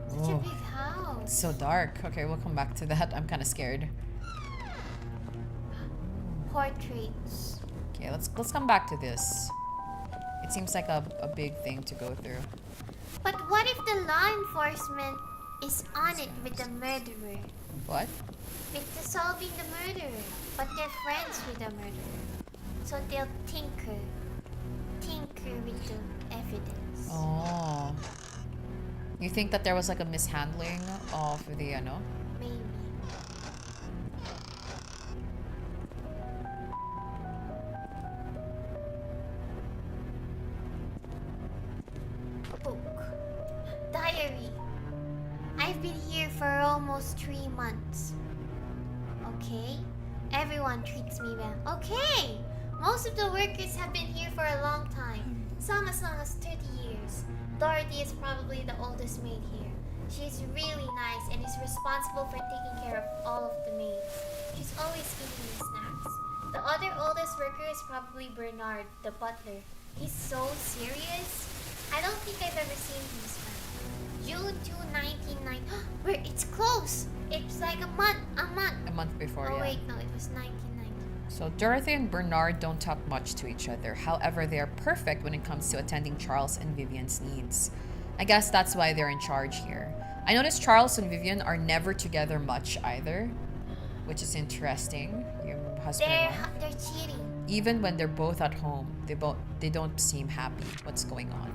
Such a Oh, big house. it's so dark. Okay, we'll come back to that. I'm kind of scared. Portraits. Okay, let's come back to this. It seems like a big thing to go through. But what if the law enforcement is on it with the murderer? What? With the solving the murderer, but they're friends with the murderer. So they'll tinker with the evidence. Oh. You think that there was like a mishandling of the, Maybe. Book. Diary. I've been here for almost 3 months. Okay? Everyone treats me well. Okay! Most of the workers have been here for a long time. Some as long as 30 years. Dorothy is probably the oldest maid here. She's really nice and is responsible for taking care of all of the maids. She's always giving me snacks. The other oldest worker is probably Bernard, the butler. He's so serious. I don't think I've ever seen him smile. June 2, 1990. Where it's close. It's like a month. A month before, Oh yeah. wait, no, it was 1990. So Dorothy and Bernard don't talk much to each other. However, they are perfect when it comes to attending Charles and Vivian's needs. I guess that's why they're in charge here. I noticed Charles and Vivian are never together much either, which is interesting. Your husband and wife. They're cheating. Even when they're both at home, they don't seem happy. What's going on?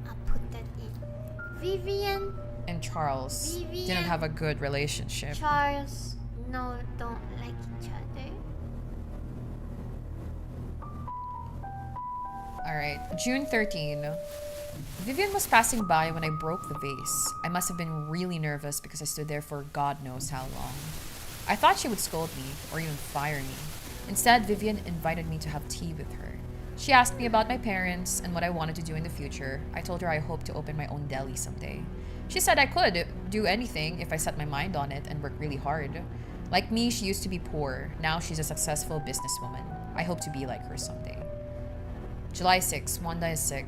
I'll put that in. Vivian And Charles didn't have a good relationship. Charles don't like each other. Alright, June 13. Vivian was passing by when I broke the vase. I must have been really nervous because I stood there for God knows how long. I thought she would scold me or even fire me. Instead, Vivian invited me to have tea with her. She asked me about my parents and what I wanted to do in the future. I told her I hoped to open my own deli someday. She said I could do anything if I set my mind on it and work really hard. Like me, she used to be poor. Now she's a successful businesswoman. I hope to be like her someday. July 6, Wanda is sick.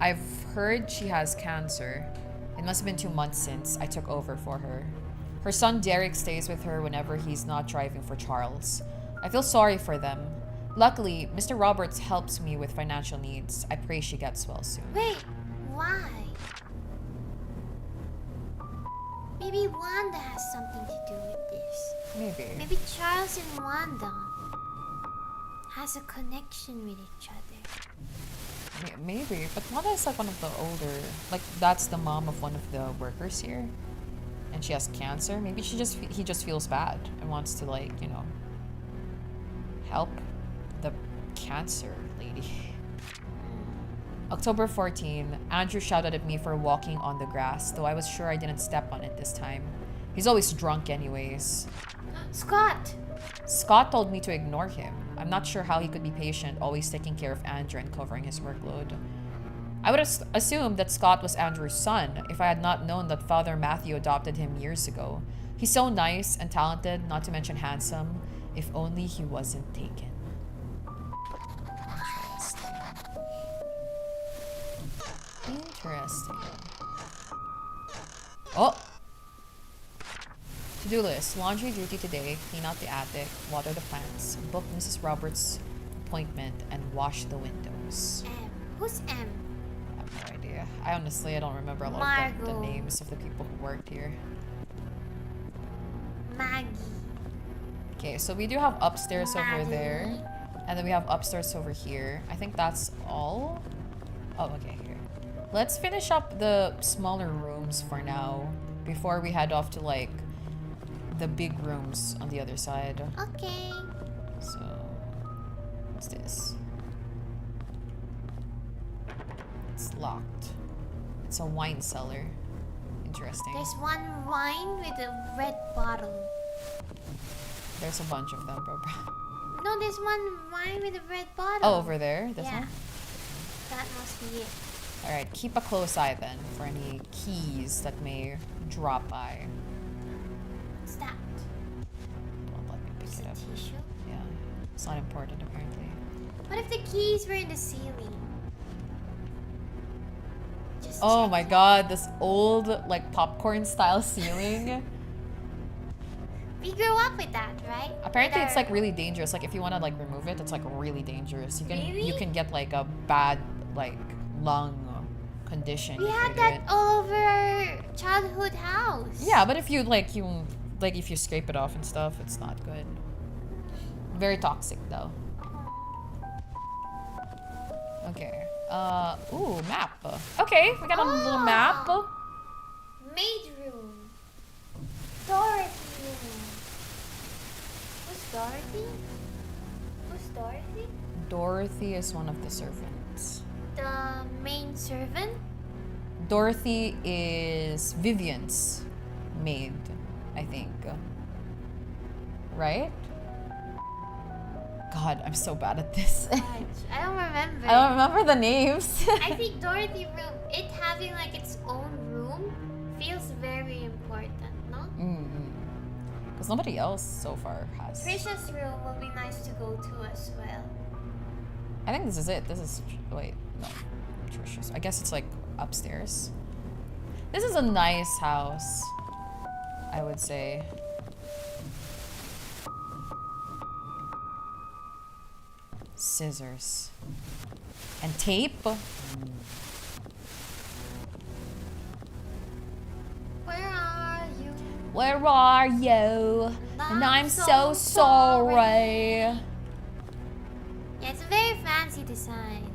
I've heard she has cancer. It must have been 2 months since I took over for her. Her son Derek stays with her whenever he's not driving for Charles. I feel sorry for them. Luckily, Mr. Roberts helps me with financial needs. I pray she gets well soon. Wait, why? Maybe Wanda has something to do with this. Maybe. Maybe Charles and Wanda has a connection with each other. Maybe, but Wanda is like one of the older, like that's the mom of one of the workers here, and she has cancer. Maybe he just feels bad and wants to, like, you know, help the cancer lady. October 14, Andrew shouted at me for walking on the grass, though I was sure I didn't step on it this time. He's always drunk anyways. Scott told me to ignore him. I'm not sure how he could be patient, always taking care of Andrew and covering his workload. I would assume that Scott was Andrew's son if I had not known that Father Matthew adopted him years ago. He's so nice and talented, not to mention handsome. If only he wasn't taken. Interesting. Oh! To-do list. Laundry duty today. Clean out the attic. Water the plants. Book Mrs. Roberts' appointment. And wash the windows. M. Who's M? I have no idea. I don't remember a lot of the names of the people who worked here. Maggie. Okay, so we do have upstairs over there. And then we have upstairs over here. I think that's all. Oh, okay, here. Let's finish up the smaller rooms for now. Before we head off to, like, the big rooms on the other side. Okay. So, what's this? It's locked. It's a wine cellar. Interesting. There's one wine with a red bottle. There's a bunch of them, bro. No, there's one wine with a red bottle. Oh, over there? This yeah. one? That must be it. Alright, keep a close eye then for any keys that may drop by. What's that? Don't let me pick Is it it up. tissue? Yeah, it's not important apparently. What if the keys were in the ceiling? Just Oh check my it. god, this old, like, popcorn style ceiling. We grew up with that, right? Apparently With it's our- like really dangerous. Like if you want to like remove it, it's like really dangerous. You Really? can get like a bad like lung condition. We if had you do that it. all over our childhood house. Yeah, but if you if you scrape it off and stuff, it's not good. Very toxic though. Okay. Ooh, map. Okay, we got a little map. Maid room. Dorothy room. Who's Dorothy? Who's Dorothy? Dorothy is one of the servants. The main servant? Dorothy is Vivian's maid, I think. Right? God, I'm so bad at this. I don't remember. I don't remember the names. I think Dorothy room, it having like its own room, feels very important, no? Because nobody else so far has. Trisha's room will be nice to go to as well. I think this is it. This is... Wait, no. Trisha's. I guess it's like upstairs. This is a nice house, I would say. Scissors. And tape? Where are you? And I'm so sorry. Yeah, it's a very fancy design.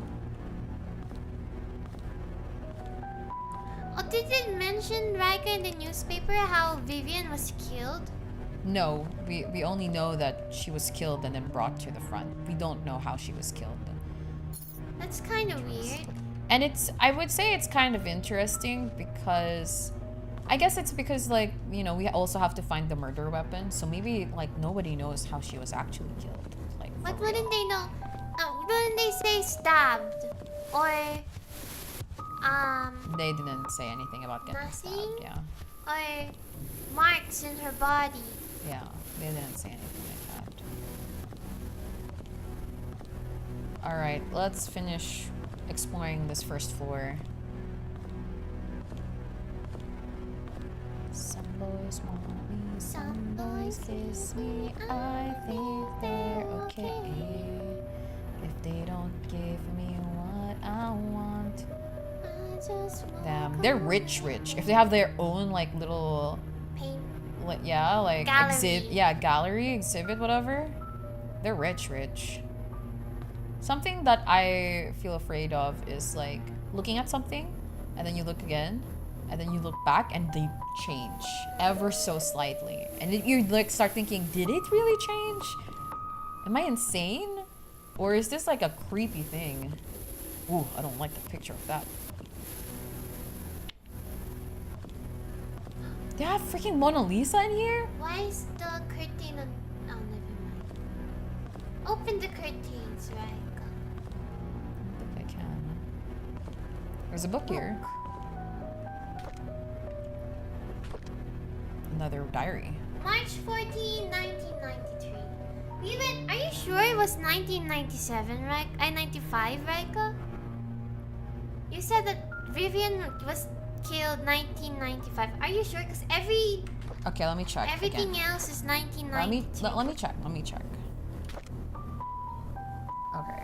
Oh, did it mention Raika in the newspaper how Vivian was killed? No, we only know that she was killed and then brought to the front. We don't know how she was killed. That's kind of weird. And I would say it's kind of interesting because I guess it's because, like, you know, we also have to find the murder weapon. So maybe, like, nobody knows how she was actually killed. Like, But wouldn't they know? Wouldn't they say stabbed? Or, they didn't say anything about getting nothing? stabbed. Yeah. Or marks in her body? Yeah, they didn't say anything like that. Alright, let's finish exploring this first floor. Some boys want me, some boys kiss me. I think they're okay. If they don't give me what I want. I just want Damn, they're rich. If they have their own, like, little... paint. Yeah, like Gallery. Gallery, exhibit, whatever. They're rich. Something that I feel afraid of is like looking at something and then you look again and then you look back and they change ever so slightly. And then you like start thinking, did it really change? Am I insane? Or is this like a creepy thing? Ooh, I don't like the picture of that. They have freaking Mona Lisa in here? Why is the curtain on... Oh, never mind. Open the curtains, Raika. I don't think I can. There's a book here. Another diary. March 14, 1993. We went... Are you sure it was 1997, right? 95, Raika? You said that Vivian was killed 1995. Are you sure? Because Okay, let me check. everything again. else is 1992. Let me check. Okay.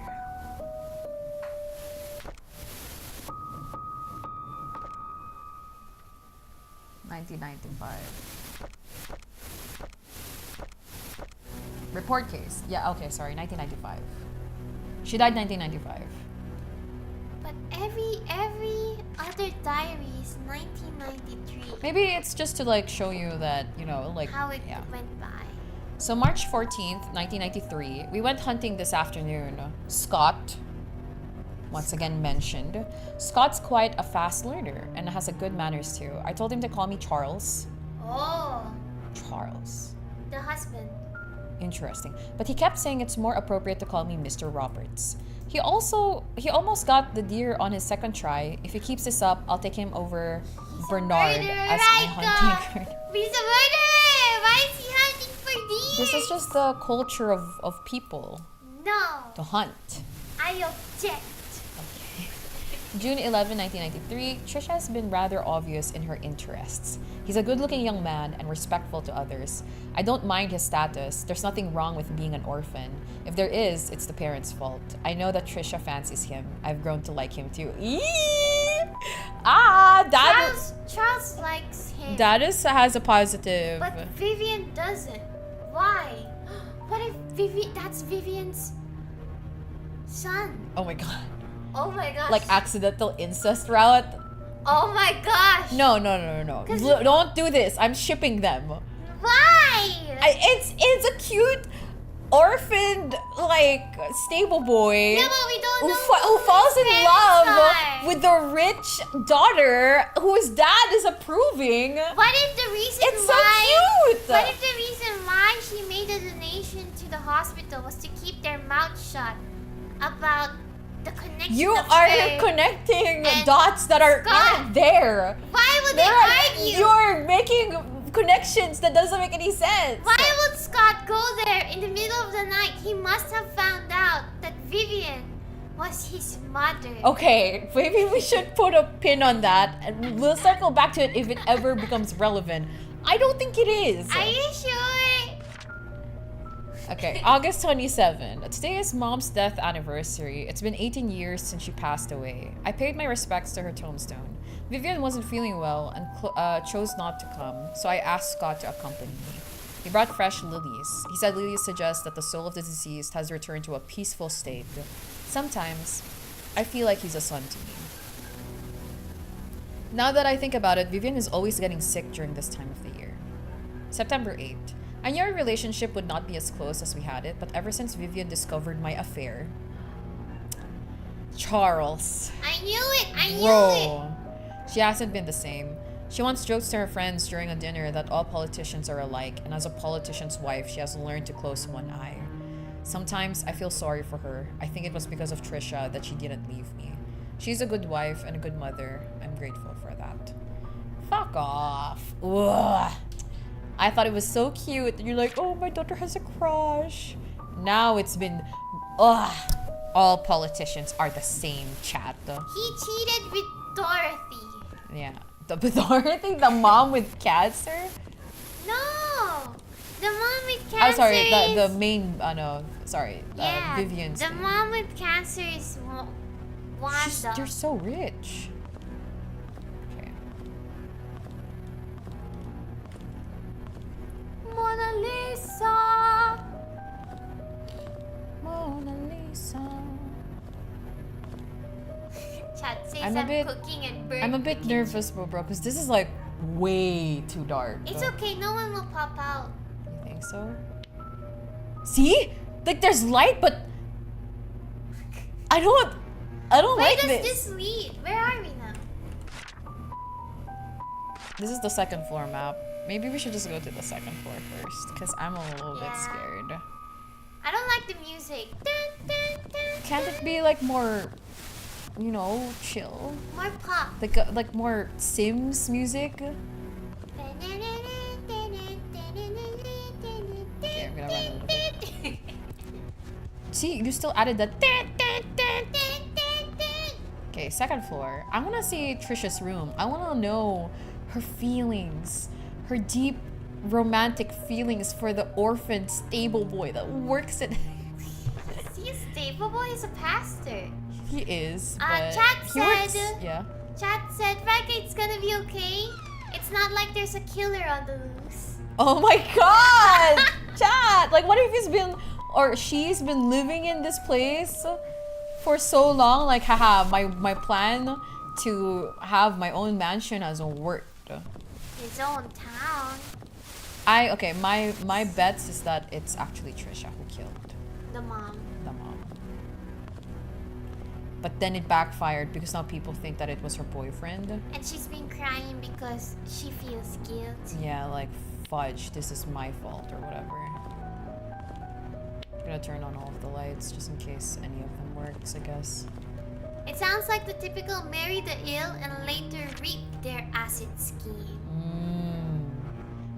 $1995. Report case. Yeah, okay, sorry, 1995. She died 1995. But every other diary is 1993. Maybe it's just to like show you that, you know, like How it yeah. went by. So March 14th, 1993, we went hunting this afternoon. Scott, once again mentioned. Scott's quite a fast learner and has a good manners too. I told him to call me Charles. Oh, Charles. the husband. Interesting. But he kept saying it's more appropriate to call me Mr. Roberts. He almost got the deer on his second try. If he keeps this up, I'll take him over Bernard as my hunting. He's a murderer! Why is he hunting for deer? This is just the culture of people No, to hunt. I object. June 11, 1993, Trisha has been rather obvious in her interests. He's a good-looking young man and respectful to others. I don't mind his status. There's nothing wrong with being an orphan. If there is, it's the parents' fault. I know that Trisha fancies him. I've grown to like him too. Charles likes him. That has a positive. But Vivian doesn't. Why? What if that's Vivian's son? Oh my god. Oh my gosh. Like accidental incest route? Oh my gosh. No. Don't do this. I'm shipping them. Why? It's a cute orphaned like stable boy Yeah, but we don't know who falls in his love parents are. with the rich daughter whose dad is approving. What if the reason It's so why? cute. What if the reason why she made a donation to the hospital was to keep their mouth shut about the connection? You of are her connecting and dots that aren't Scott. there. Why would they argue? You're making connections that doesn't make any sense. Why would Scott go there in the middle of the night? He must have found out that Vivian was his mother. Okay, maybe we should put a pin on that and we'll circle back to it if it ever becomes relevant. I don't think it is. Are you sure? Okay, August 27. Today is Mom's death anniversary. It's been 18 years since she passed away. I paid my respects to her tombstone. Vivian wasn't feeling well and chose not to come, so I asked Scott to accompany me. He brought fresh lilies. He said lilies suggest that the soul of the deceased has returned to a peaceful state. Sometimes, I feel like he's a son to me. Now that I think about it, Vivian is always getting sick during this time of the year. September 8th. I knew our relationship would not be as close as we had it, but ever since Vivian discovered my affair... Charles. I knew it! I knew it! She hasn't been the same. She once jokes to her friends during a dinner that all politicians are alike, and as a politician's wife, she has learned to close one eye. Sometimes I feel sorry for her. I think it was because of Trisha that she didn't leave me. She's a good wife and a good mother. I'm grateful for that. Fuck off. Ugh. I thought it was so cute. And you're like, oh, my daughter has a crush. Now it's been... Ugh. All politicians are the same, chat. He cheated with Dorothy. Yeah. The Dorothy? The mom with cancer? No! The mom with cancer Oh, sorry. The main... no. Sorry. yeah, Vivian's the thing. mom with cancer is Wanda. You're so rich. Okay. Mona Lisa! Mona Lisa. Chat says I'm a bit- cooking and burning. I'm a bit nervous, bro, because this is like way too dark. It's okay, no one will pop out. You think so? See? Like there's light, but I don't Where like does this. this lead? Where are we now? This is the second floor map. Maybe we should just go to the second floor first, because I'm a little bit Yeah. scared. I don't like the music. Dun, dun, dun, Can't it be like more, you know, chill? more pop. Like more Sims music? Okay, I'm gonna run a little bit. See, you still added the. Okay, second floor. I want to see Trisha's room. I want to know her feelings, her deep romantic feelings for the orphan stable boy that works at. Is he a stable boy? He's a pastor. He is. But Chat he works, said- yeah. Chat said, Raika, it's gonna be okay. It's not like there's a killer on the loose. Oh my god! Chat! Like, what if he's been or she's been living in this place for so long? Like, haha, my plan to have my own mansion hasn't worked. His own town. Okay, my bets is that it's actually Trisha who killed The mom. the mom. But then it backfired because now people think that it was her boyfriend. And she's been crying because she feels guilt. Yeah, like, fudge, this is my fault or whatever. I'm gonna turn on all of the lights just in case any of them works, I guess. It sounds like the typical marry the ill and later reap their acid scheme.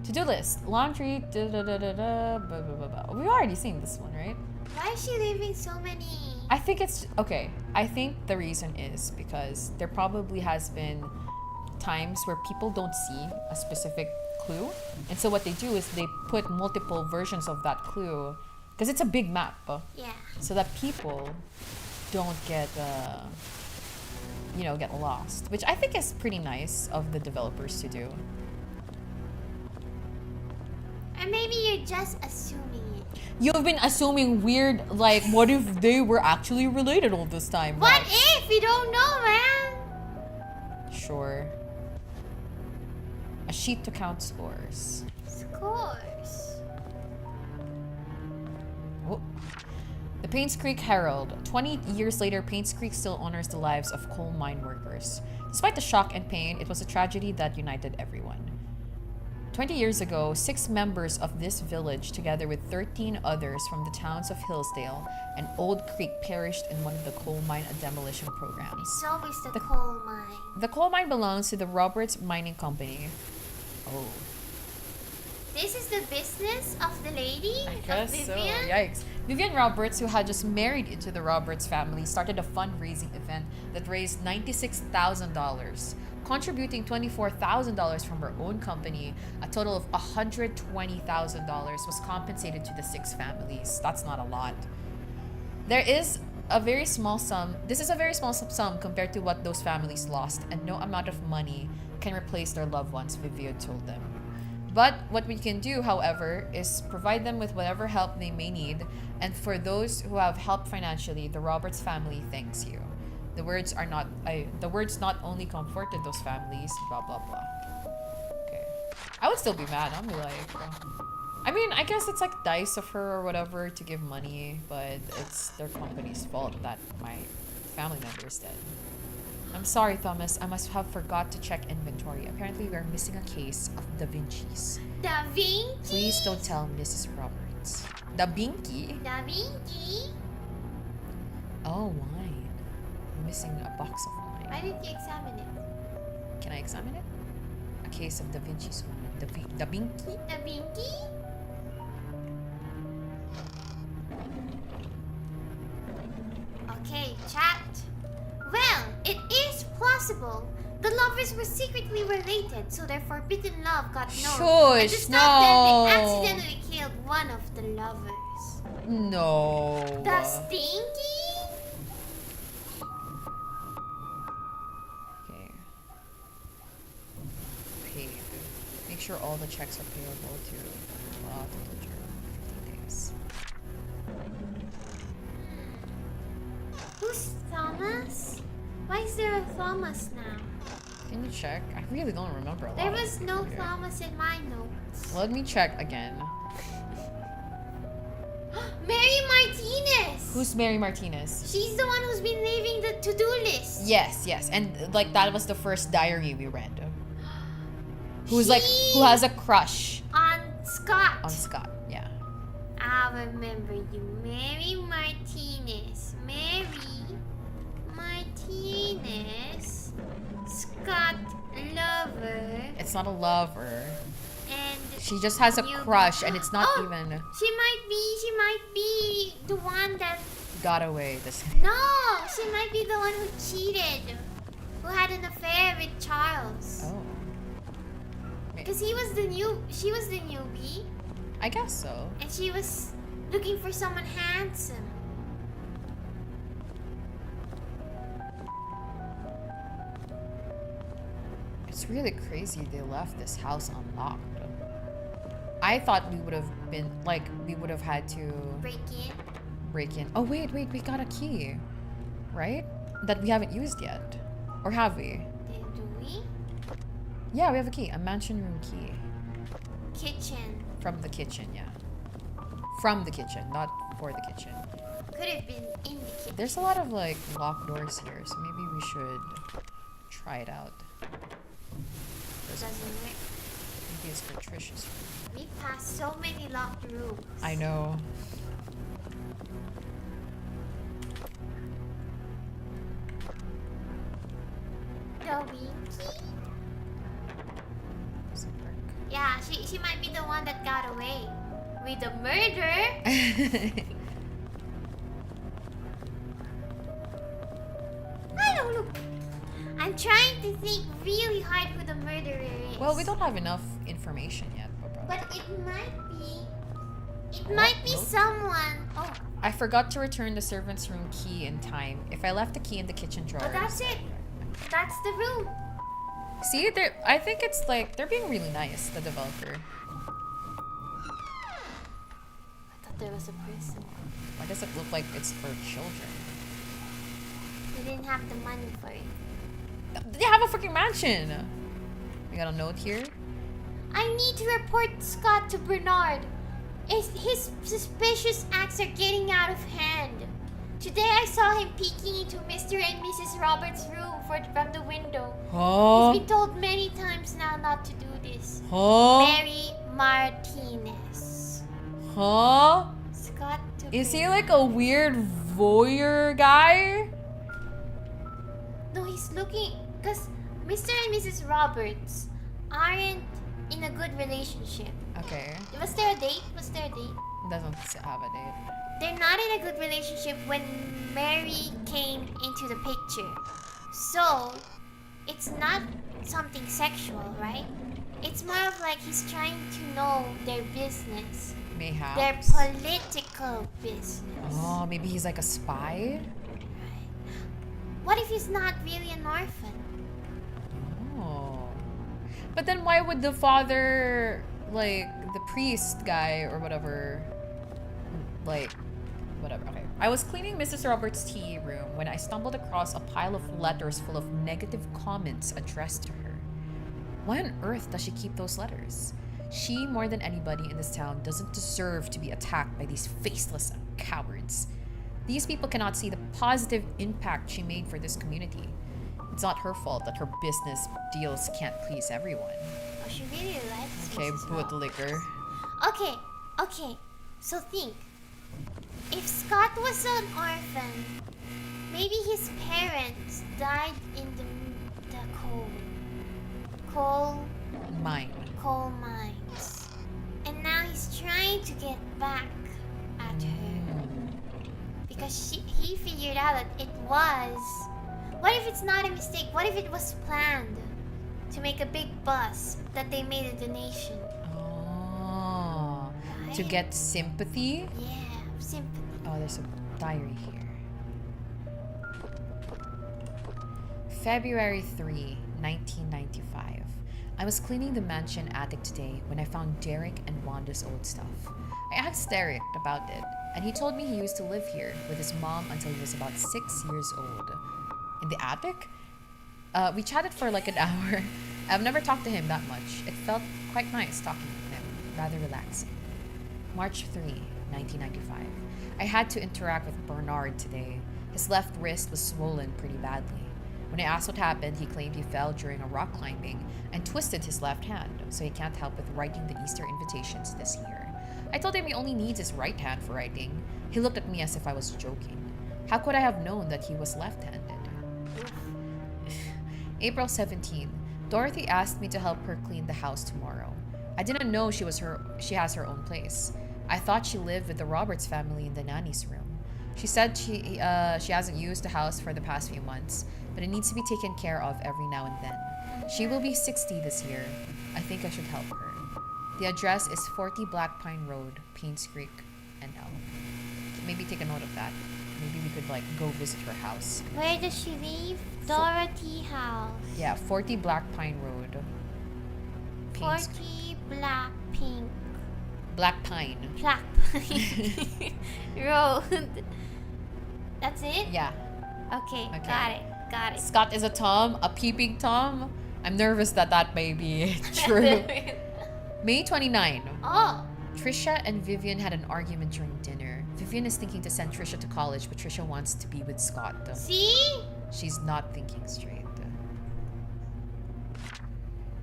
To-do list. Laundry, da-da-da-da-da, blah, blah, blah, blah. We've already seen this one, right? Why is she leaving so many? I think it's... Okay, I think the reason is because there probably has been times where people don't see a specific clue. And so what they do is they put multiple versions of that clue because it's a big map. Yeah. So that people don't get, get lost. Which I think is pretty nice of the developers to do. Or maybe you're just assuming it. You've been assuming weird, like, what if they were actually related all this time? What Right? if? You don't know, man. Sure. A sheet to count scores. Scores. Oh. The Paints Creek Herald. 20 years later, Paints Creek still honors the lives of coal mine workers. Despite the shock and pain, it was a tragedy that united everyone. 20 years ago, 6 members of this village, together with 13 others from the towns of Hillsdale and Old Creek, perished in one of the coal mine demolition programs. It's always the coal mine. The coal mine belongs to the Roberts Mining Company. Oh. This is the business of the lady? I of guess so. Vivian? Yikes. Vivian Roberts, who had just married into the Roberts family, started a fundraising event that raised $96,000. Contributing $24,000 from her own company, a total of $120,000 was compensated to the 6 families. That's not a lot. There is a very small sum. This is a very small sum compared to what those families lost, and no amount of money can replace their loved ones, Vivio told them. But what we can do, however, is provide them with whatever help they may need, and for those who have helped financially, the Roberts family thanks you. The words not only comforted those families, blah blah blah. Okay. I would still be mad. I'd be like, I mean, I guess it's like dice of her or whatever to give money, but it's their company's fault that my family member is dead. I'm sorry, Thomas. I must have forgot to check inventory. Apparently, we are missing a case of Da Vinci's. Da Vinci? Please don't tell Mrs. Roberts. Da Vinci? Da Vinci? Oh, wine. I'm missing a box of wine. Why didn't you examine it? Can I examine it? A case of Da Vinci's wine. Da Vinci? Da Vinci? Okay, chat. Well, it is plausible. The lovers were secretly related, so their forbidden love got known. And to Shush, stop them, they no. accidentally killed one of the lovers. No. The Stinky? Okay. Paid. Make sure all the checks are payable to the 15 days. Who's Thomas? Why is there a Thomas now? Can you check? I really don't remember a lot. There was of no here. Thomas in my notes. Let me check again. Mary Martinez! Who's Mary Martinez? She's the one who's been leaving the to-do list. Yes, yes. And like that was the first diary we read. Who She- has a crush On Scott. on Scott. Yeah. I remember you. Mary Martinez. Mary Martinez. Scott lover. It's not a lover. And She just has a you- crush and it's not Oh, even She might be the one that got away this No, she might be the one who cheated. Who had an affair with Charles. Oh. Because she was the newbie, I guess so. and she was looking for someone handsome. It's really crazy they left this house unlocked. I thought we would have had to Break in. break in. Oh wait, we got a key. Right? That we haven't used yet. Or have we? Do we? Yeah, we have a key. A mansion room key. Kitchen. From the kitchen, yeah. From the kitchen, not for the kitchen. Could have been in the kitchen. There's a lot of like locked doors here, so maybe we should try it out. Doesn't work. Maybe it's for Trish's room. We passed so many locked rooms. I know. The Winky? Doesn't work. Yeah, she might be the one that got away with the murder. I don't know. I'm trying to think really hard who the murderer is. Well, we don't have enough information yet, But it might be someone. Oh, I forgot to return the servant's room key in time. If I left the key in the kitchen drawer. oh, that's it. That's the room. See, I think it's like they're being really nice, the developer. I thought there was a person. Why does it look like it's for children? They didn't have the money for it. They have a freaking mansion. We got a note here. I need to report Scott to Bernard. His suspicious acts are getting out of hand. Today I saw him peeking into Mr. and Mrs. Roberts' room from the window. Huh? He's been told many times now not to do this. Huh? Mary Martinez. Huh? Scott to Is he Bernard. like a weird voyeur guy? No, he's looking... Because Mr. and Mrs. Roberts aren't in a good relationship. Okay. Was there a date? Doesn't have a date. They're not in a good relationship when Mary came into the picture. So, it's not something sexual, right? It's more of like he's trying to know their business. Mayhaps. Their political business. Oh, maybe he's like a spy? What if he's not really an orphan? Oh. But then why would the father, like, the priest guy or whatever, like, whatever. Okay. I was cleaning Mrs. Roberts' tea room when I stumbled across a pile of letters full of negative comments addressed to her. Why on earth does she keep those letters? She, more than anybody in this town, doesn't deserve to be attacked by these faceless cowards. These people cannot see the positive impact she made for this community. It's not her fault that her business deals can't please everyone. Oh, she really likes Okay, Mrs. Roberts. bootlicker. Okay. So think. If Scott was an orphan, maybe his parents died in the coal mines. And now he's trying to get back at her. Because he figured out that it was... What if it's not a mistake? What if it was planned to make a big buzz that they made a donation? Oh. Right? To get sympathy? Yeah, sympathy. Oh, there's a diary here. February 3, 1995. I was cleaning the mansion attic today when I found Derek and Wanda's old stuff. I asked Derek about it, and he told me he used to live here with his mom until he was about 6 years old. In the attic? We chatted for like an hour. I've never talked to him that much. It felt quite nice talking with him, rather relaxing. March 3, 1995. I had to interact with Bernard today. His left wrist was swollen pretty badly. When I asked what happened, he claimed he fell during a rock climbing and twisted his left hand, so he can't help with writing the Easter invitations this year. I told him he only needs his right hand for writing. He looked at me as if I was joking. How could I have known that he was left-handed? April 17. Dorothy asked me to help her clean the house tomorrow. I didn't know she has her own place. I thought she lived with the Roberts family in the nanny's room. She said she hasn't used the house for the past few months, but it needs to be taken care of every now and then. She will be 60 this year. I think I should help her. The address is 40 Black Pine Road, Paynes Creek, NL. Maybe take a note of that. Maybe we could like go visit her house. Where does she live? Dorothy House. Yeah, 40 Black Pine Road. 40 Black Pine Road. That's it? Yeah. Okay, Okay. got it. Scott is a Tom, a peeping Tom. I'm nervous that may be true. May 29. Oh, Trisha and Vivian had an argument during dinner. Vivian is thinking to send Trisha to college, but Trisha wants to be with Scott. see? She's not thinking straight.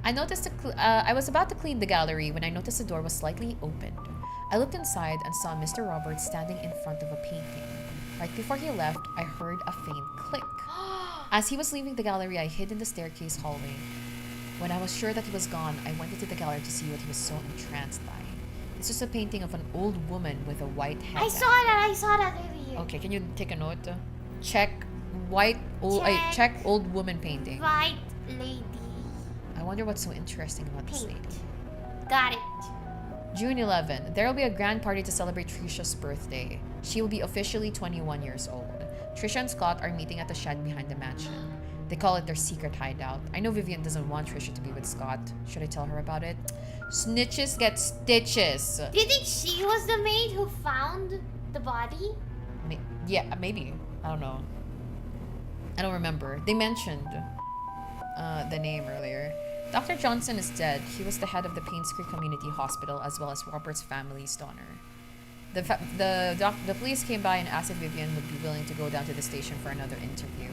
I was about to clean the gallery when I noticed the door was slightly opened. I looked inside and saw Mr. Roberts standing in front of a painting. Right before he left, I heard a faint click. As he was leaving the gallery, I hid in the staircase hallway. When I was sure that he was gone, I went into the gallery to see what he was so entranced by. This was a painting of an old woman with a white head. I saw that earlier. Okay, can you take a note? Check old woman painting. White lady. I wonder what's so interesting about this lady. Got it. June 11. There will be a grand party to celebrate Trisha's birthday. She will be officially 21 years old. Trisha and Scott are meeting at the shed behind the mansion. They call it their secret hideout. I know Vivian doesn't want Trisha to be with Scott. Should I tell her about it? Snitches get stitches. Do you think she was the maid who found the body? Yeah, maybe. I don't know. I don't remember. They mentioned the name earlier. Dr. Johnson is dead. He was the head of the Paynes Creek Community Hospital as well as Robert's family's donor. The police came by and asked if Vivian would be willing to go down to the station for another interview.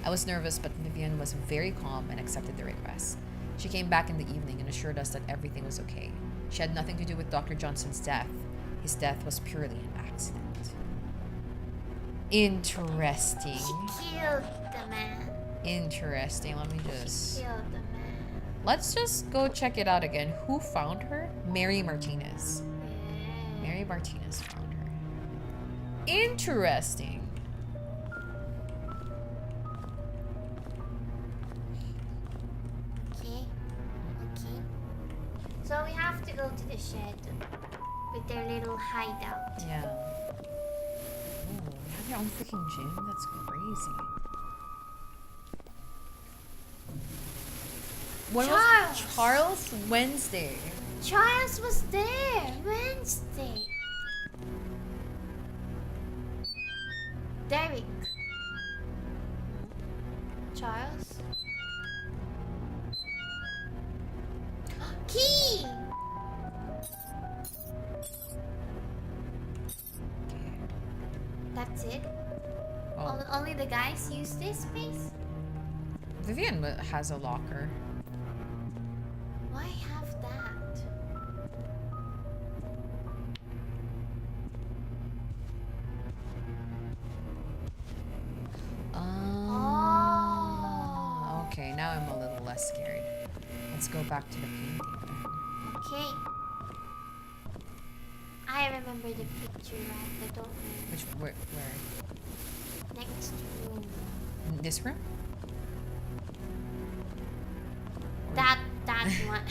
I was nervous, but Vivian was very calm and accepted the request. She came back in the evening and assured us that everything was okay. She had nothing to do with Dr. Johnson's death. His death was purely an accident. Interesting. She killed the man. Interesting. Let me just... Killed the man. Let's just go check it out again. Who found her? Mary Martinez. Mary Martinez found her. Interesting. Okay. So we have to go to the shed with their little hideout. Yeah. Oh, you have your own freaking gym? That's crazy. When was Charles? Wednesday. Charles was there Wednesday. Derek. Charles. Key. Okay. That's it. Oh, Only the guys use this space. Vivian has a locker. Why have that? Oh. Okay, now I'm a little less scared. Let's go back to the painting then. Okay. I remember the picture, right? I don't know. Which, where? Next room. In this room? That one.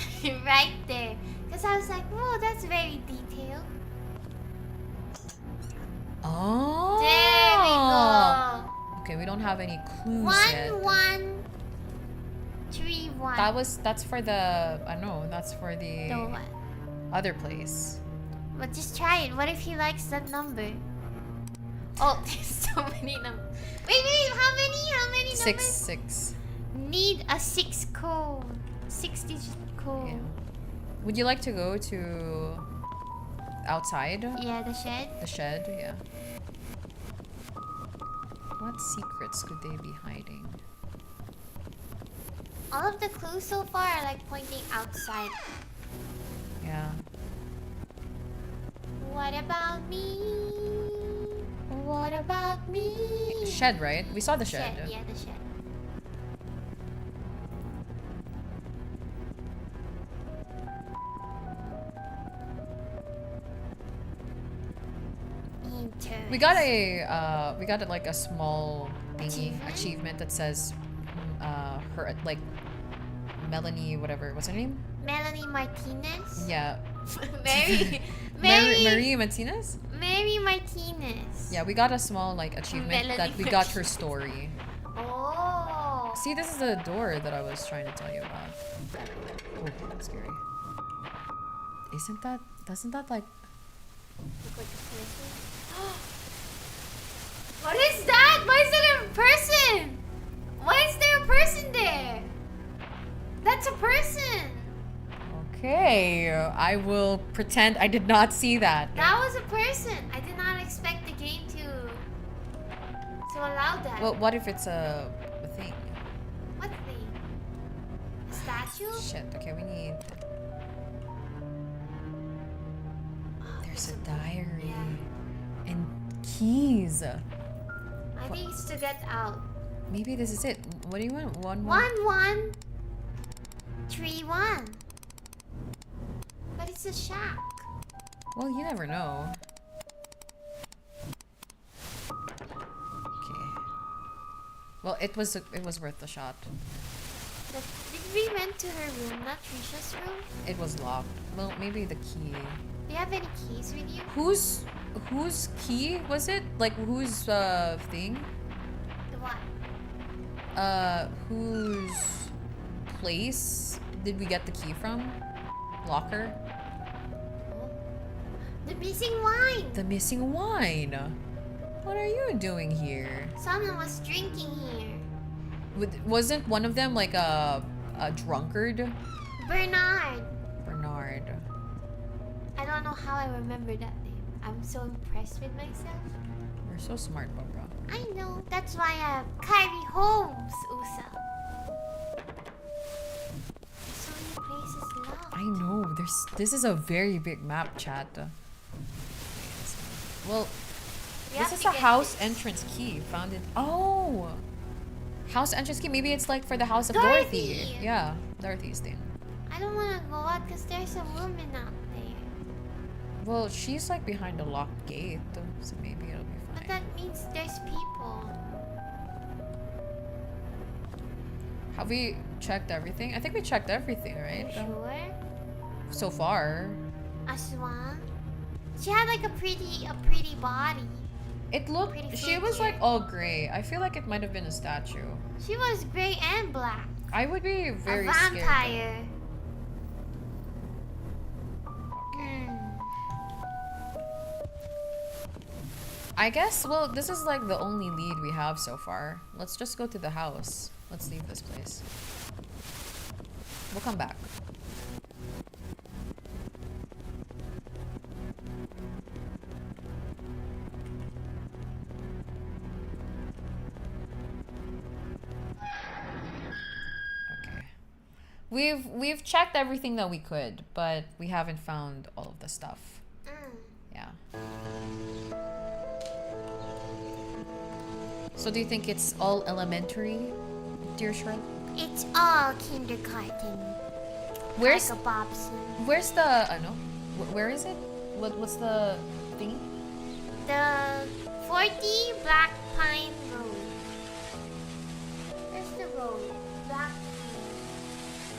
Right there. Because I was like, whoa, that's very detailed. Oh! There we go. Okay, we don't have any clues yet. 1131. That's for the, I know, that's for the The what? other place. But just try it. What if he likes that number? Oh, there's so many numbers. Wait, how many numbers? 6. Need a 6 code. 6-digit code. Yeah. Would you like to go to outside? Yeah, the shed. The shed, yeah. What secrets could they be hiding? All of the clues so far are like pointing outside. Yeah. What about me? What about me? Shed, right? We saw the shed. Yeah, the shed. We got like a small thingy achievement that says her, like, Melanie, whatever, what's her name? Melanie Martinez. Yeah. Mary Martinez? Mary Martinez. Yeah, we got a small, like, achievement Melanie that we got her story. Oh. See, this is the door that I was trying to tell you about. Oh, that's scary. Doesn't that like... Look like a person. What is that? Why is there a person? Why is there a person there? That's a person. Okay, I will pretend I did not see that. That was a person. I did not expect the game to allow that. Well, what if it's a thing? What thing? A statue? Shit, okay, we need... Oh, There's a diary. Yeah. And keys. I think it's to get out. Maybe this is it. What do you want? 1131. But it's a shack. Well, you never know. Okay. Well, it was worth the shot. Did we went to her room, not Trisha's room? It was locked. Well, maybe the key. Do you have any keys with you? Whose key was it? Like, whose thing? The what? Whose place did we get the key from? Locker? The missing wine! The missing wine. What are you doing here? Someone was drinking here. Wasn't one of them like a drunkard? Bernard. I don't know how I remember that name. I'm so impressed with myself. You're so smart, Barbara. I know. That's why I have Kairi Holmes, Usa. So many places locked. I know. This is a very big map, chat. Well, We this have is to a get house this. entrance key. Found it. Oh! House entrance key. Maybe it's like for the house of Dorothy! Dorothy. Yeah, Dorothy's thing. I don't want to go out because there's a woman out there. Well, she's like behind a locked gate, so maybe it'll be But fine. that means there's people. Have we checked everything? I think we checked everything, Are right? you sure? so far. Aswa. She had like a pretty body. It looked. Pretty She was figure. like all gray. I feel like it might have been a statue. She was gray and black. I would be very a scared. vampire. Hmm. I guess. Well, this is like the only lead we have so far. Let's just go to the house. Let's leave this place. We'll come back. Okay. We've checked everything that we could, but we haven't found all of the stuff. Yeah. So do you think it's all elementary, dear Sherlock? It's all kindergarten. Where's like a Bobson. Where's the no? Where is it? What's the thingy? The 40 Black Pine Road. There's the road. Black Pine.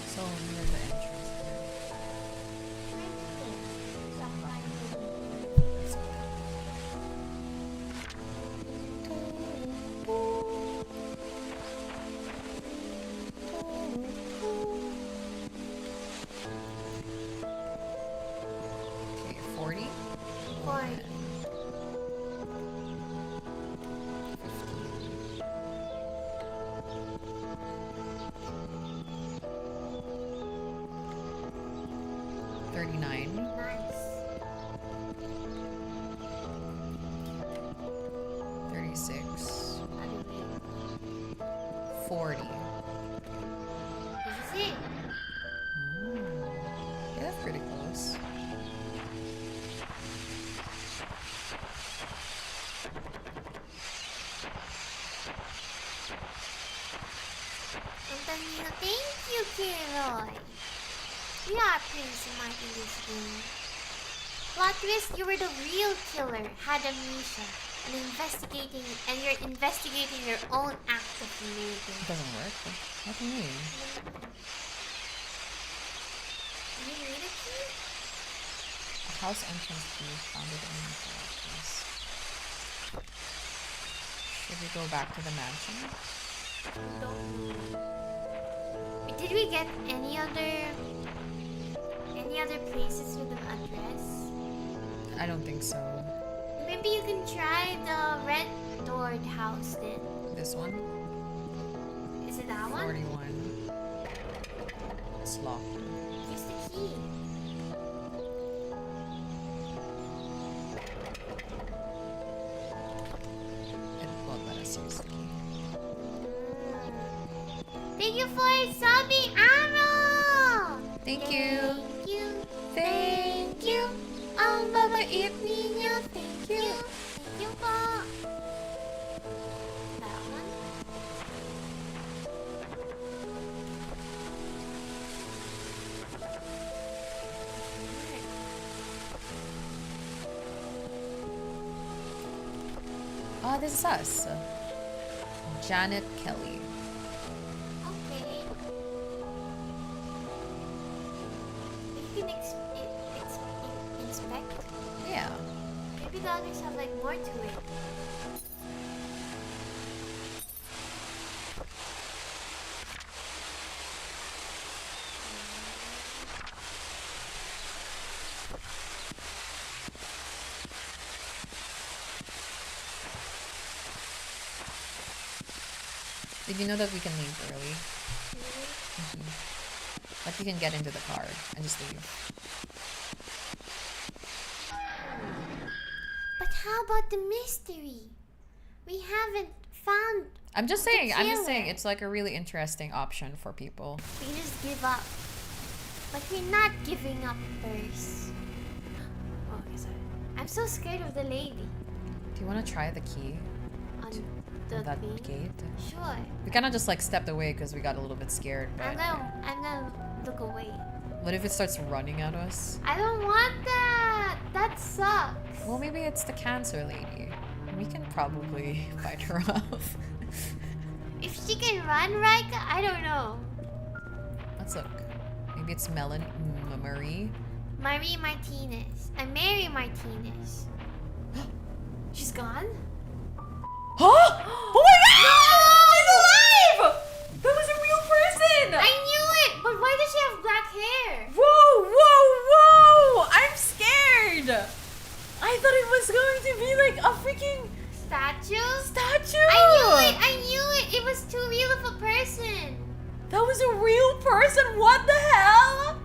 So near the entrance. Let's go. Okay, 40. 40. 39. Nice. 36. 40. This is it. Yeah, that's pretty close. Antonio, thank you, Kiroy. We are pretty smart in this game. Plot twist, you were the real killer, had amnesia, and you're investigating your own act of It murder. doesn't work. What do you mean? Did you read it to me? A house entrance key found it in the collections. Should we go back to the mansion? Wait, did we get any other places with an address? I don't think so. Maybe you can try the red doored house then. This one? Is it that one? 41. It's locked. Use the key. It won't let us use the key. Thank you for subbing, Arrow! Thank you. Thank you. Thank you. Ang babait ninyo. Thank you. Thank you po. That one? Oh, this is us. Janet Kelly. Okay. You can inspect. Yeah. Maybe the others have like more to it. Did you know that we can leave early? Like you can get into the car and just leave. But how about the mystery? We haven't found. I'm just saying, killer. it's like a really interesting option for people. We can just give up. But we're not giving up first. Oh, okay, sorry. I'm so scared of the lady Do you want to try the key on to the that thing. gate? Sure. We kind of just like stepped away because we got a little bit scared. But I'm gonna look away. what if it starts running at us? I don't want that. That sucks. Well, maybe it's the cancer lady. We can probably fight her off. If she can run, Raika, I don't know. Let's look. Maybe it's Marie. Marie Martinez. Mary Martinez. She's gone? Huh? Oh my god! She's alive! That was a real person! I knew it! But why does she have black hair? Whoa, whoa, whoa! I'm scared! I thought it was going to be like a freaking Statue? I knew it! It was too real of a person. That was a real person? What the hell?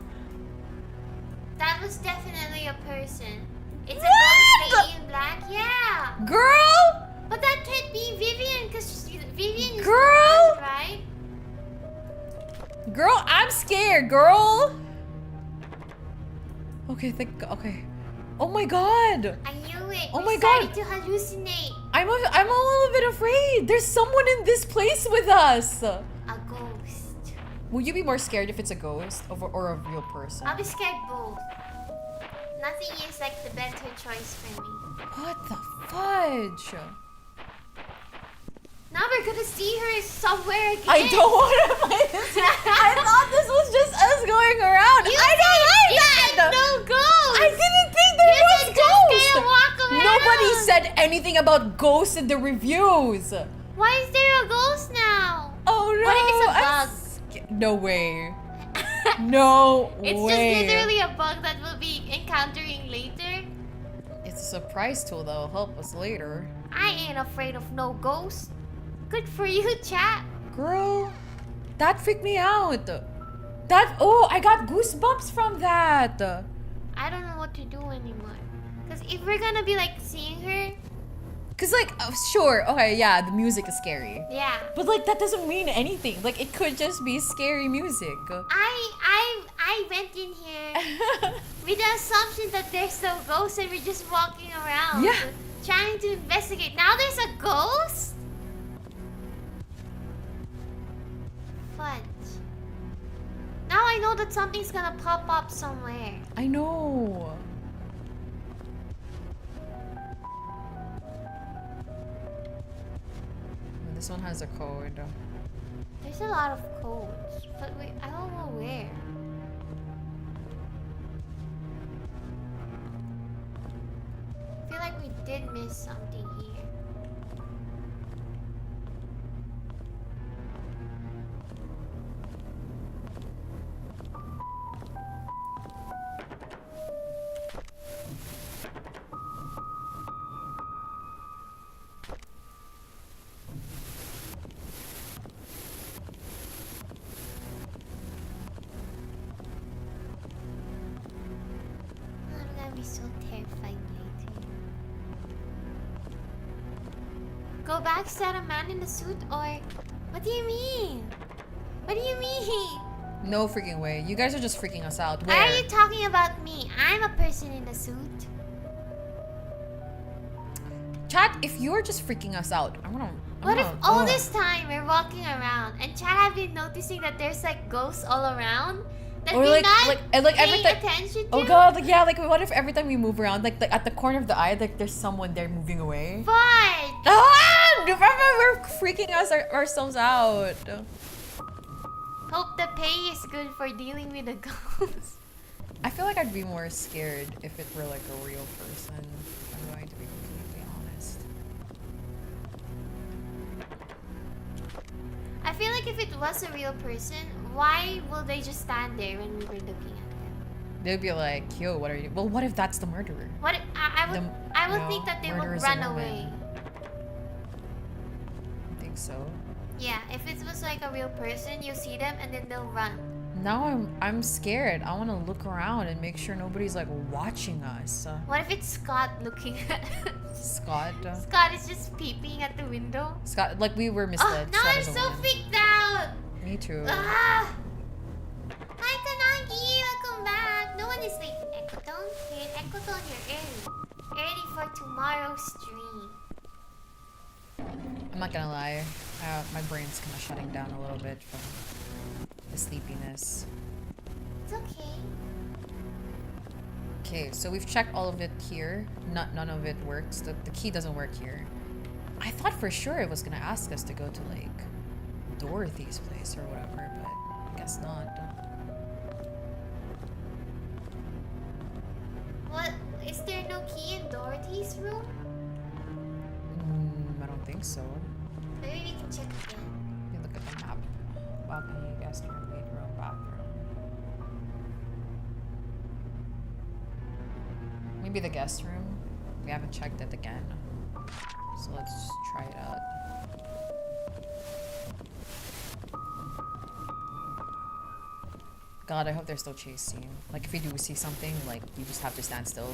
That was definitely a person. It's What? a ghost lady in black, yeah. Girl? But that can't be Vivian, because Vivian is Girl? blonde, right? Girl, I'm scared, girl. Okay, okay. Oh my god. I knew it. Oh We're my God. starting to hallucinate. I'm a little bit afraid. There's someone in this place with us. A ghost. Would you be more scared if it's a ghost or a real person? I'll be scared both. Nothing is like the better choice for me. What the fudge? Now we're gonna see her somewhere again. I don't want to fight this. I thought this was just us going around. I don't like that. said no ghost. I didn't think there You was said just ghosts. gonna walk around. Nobody said anything about ghosts in the reviews. Why is there a ghost now? Oh no! What if it's a I'm bug? no way. No It's way. just literally a bug that we'll be encountering later. It's a surprise tool that will help us later. I ain't afraid of no ghost. Good for you, chat. Girl, that freaked me out. I got goosebumps from that. I don't know what to do anymore. Because if we're gonna be like seeing her, Cause like, sure, okay, yeah, the music is scary. yeah. But like, that doesn't mean anything. Like, it could just be scary music. I went in here with the assumption that there's no ghost and we're just walking around. Yeah. Trying to investigate. Now there's a ghost? Fudge. Now I know that something's gonna pop up somewhere. I know. This one has a code. There's a lot of codes, but I don't know where. I feel like we did miss something here. I'm gonna be so terrified later. Go backstab a man in a suit, or what do you mean? What do you mean? No freaking way. You guys are just freaking us out. Where? Why are you talking about me? I'm a person in a suit. Chat, if you're just freaking us out, What if all this time we're walking around and Chad have been noticing that there's like ghosts all around that Or we're like- not like- and like every paying time- attention to? Oh god, like yeah, like what if every time we move around, like at the corner of the eye, like there's someone there moving away? Fudge! Ah! Remember, we're freaking ourselves out. Hope the pay is good for dealing with the ghosts. I feel like I'd be more scared if it were like a real person. I'm going to be completely honest. I feel like if it was a real person, why will they just stand there when we were looking at them? They'd be like, yo, what are you? Well, what if that's the murderer? What if, I would no, think that they murder would is a run woman. away. I think so. Yeah, if it was like a real person, you see them and then they'll run. Now I'm scared. I want to look around and make sure nobody's like watching us. What if it's Scott looking at us? Scott. Scott is just peeping at the window. Scott, like we were Oh, misled. now Scott I'm is a so woman. freaked out. Me too. Ah! Hi Kanagi, welcome back. No one is late in Ecotone. Here in Ecotone, you're early. Ready for tomorrow's stream. I'm not gonna lie. My brain's kind of shutting down a little bit from the sleepiness. It's okay. Okay, so we've checked all of it here. None of it works. The key doesn't work here. I thought for sure it was gonna ask us to go to like Dorothy's place or whatever, but I guess not. no key in Dorothy's room? I don't think so. Maybe we can check again. Let me look at the map. Balcony, guest room, maid room, bathroom. Maybe the guest room. We haven't checked it again. So let's just try it out. God, I hope there's no chase scene. Like if we do see something, like you just have to stand still.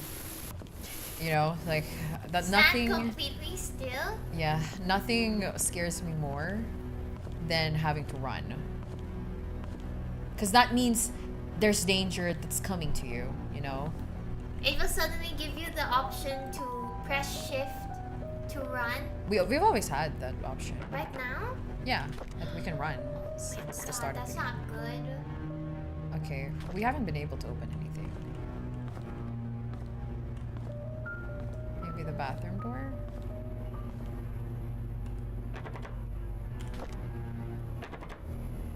You know, like that. Nothing. Stand completely still? Yeah, nothing scares me more than having to run. Because that means there's danger that's coming to you, you know? It will suddenly give you the option to press shift to run. We've always had that option. Right now? Yeah, like we can run since the start of That's the game. not good. Okay, we haven't been able to open anything. Maybe the bathroom door?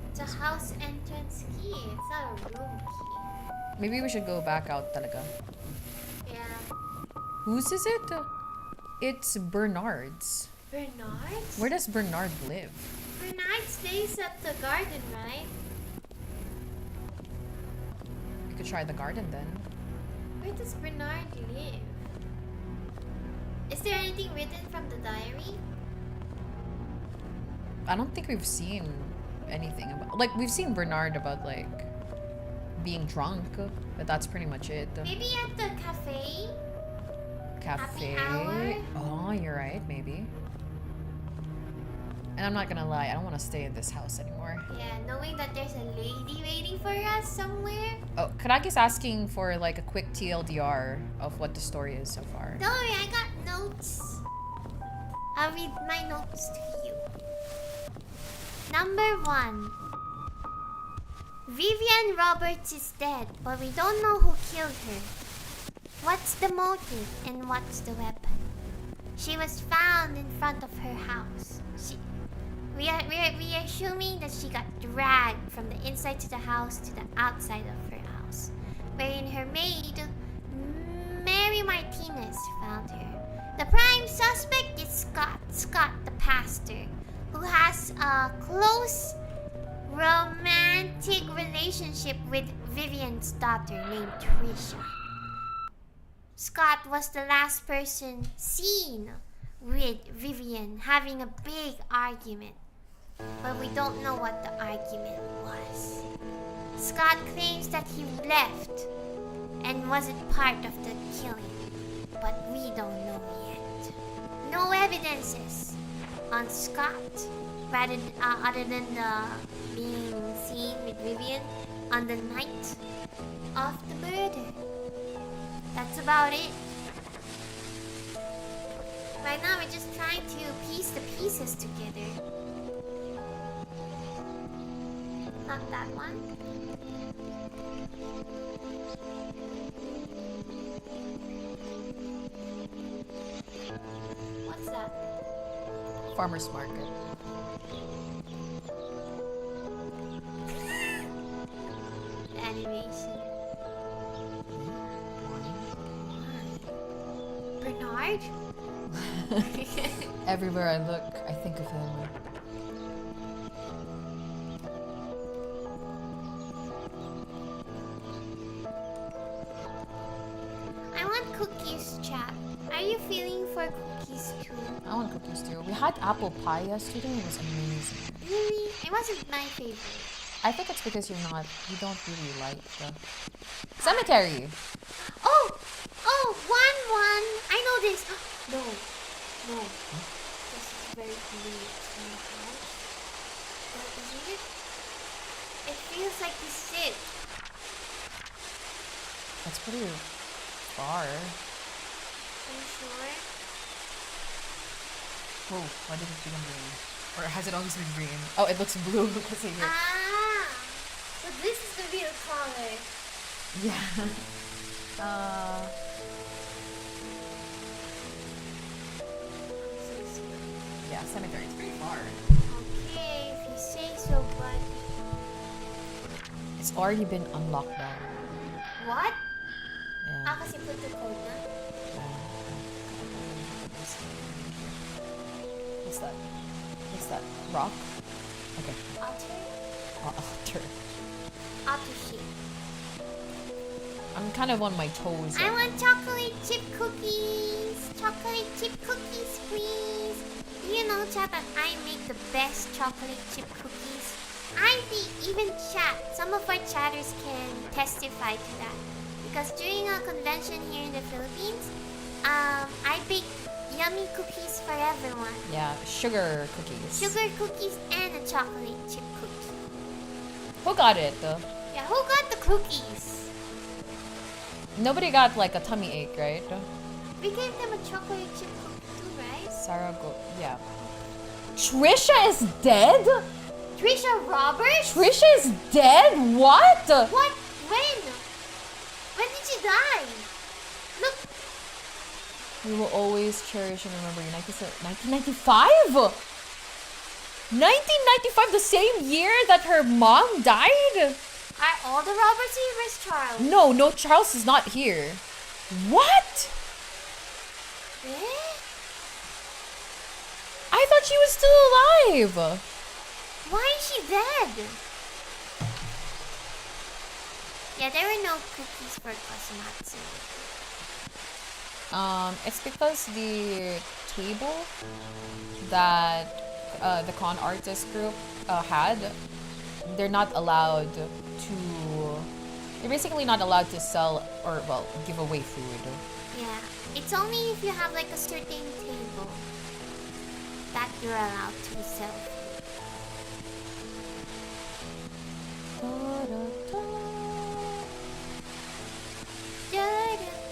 It's a house entrance key. It's not a room key. Maybe we should go back out talaga. Yeah. Whose is it? It's Bernard's. Bernard's? Where does Bernard live? Bernard stays at the garden, right? We could try the garden then. Where does Bernard live? Is there anything written from the diary? I don't think we've seen anything about, like we've seen Bernard about like being drunk, but that's pretty much it. Maybe at the cafe? Cafe. Happy hour? Oh, you're right, maybe. And I'm not gonna lie, I don't want to stay in this house anymore. Yeah, knowing that there's a lady waiting for us somewhere. Oh, Karaki's asking for like a quick TLDR of what the story is so far. Don't worry, I got notes. I'll read my notes to you. Number 1. Vivian Roberts is dead, but we don't know who killed her. What's the motive and what's the weapon? She was found in front of her house. We are assuming that she got dragged from the inside to the house to the outside of her house, wherein her maid, Mary Martinez, found her. The prime suspect is Scott the pastor, who has a close romantic relationship with Vivian's daughter named Trisha. Scott was the last person seen with Vivian having a big argument, but we don't know what the argument was. Scott claims that he left and wasn't part of the killing, but we don't know yet. No evidences on Scott, other than being seen with Vivian on the night of the murder. That's about it. Right now we're just trying to piece the pieces together. Not that one. What's that? Farmer's market. The animation. Bernard? Everywhere I look, I think of him. I want cookies, chat. Are you feeling for cookies too? I want cookies too. We had apple pie yesterday. It was amazing. Really? It wasn't my favorite. I think it's because you don't really like the cemetery. Oh! Oh! One! I know this! No. No. This is very weird in my house. But isn't it? It feels like this is it. That's pretty far. Are you sure? Whoa, why did it become green? Or has it always been green? Oh, it looks blue because of your... Ah! So this is the real color. Yeah. Yeah, cemetery. It's pretty far. Okay, if you say so, but... It's already been unlocked now. What? Yeah. Ah, kasi put the code na? Yeah. What's that? What's that? Rock? Okay. Otter. Otter. Otter shape. I'm kind of on my toes. I want chocolate chip cookies. Chocolate chip cookies, please. Do you know, chat, that I make the best chocolate chip cookies? Even chat, some of our chatters can testify to that. Because during a convention here in the Philippines, I bake yummy cookies for everyone. Yeah, sugar cookies. Sugar cookies and a chocolate chip cookie. Who got it? Yeah, who got the cookies? Nobody got like a tummy ache, right? We gave them a chocolate chip cookie too, right? Sarah yeah. Trisha is dead? Trisha Roberts? Trisha is dead? What? What? When? When did she die? Look. We will always cherish and remember you. 1995? 1995, the same year that her mom died? Are all the Roberts here? Where's Charles? No, Charles is not here. What? Eh? I thought she was still alive. Why is she dead? Yeah, there were no cookies for Kasumatsu. It's because the table that the con artist group had, they're not allowed to. They're basically not allowed to sell or give away food. Yeah, it's only if you have like a certain table that you're allowed to sell food.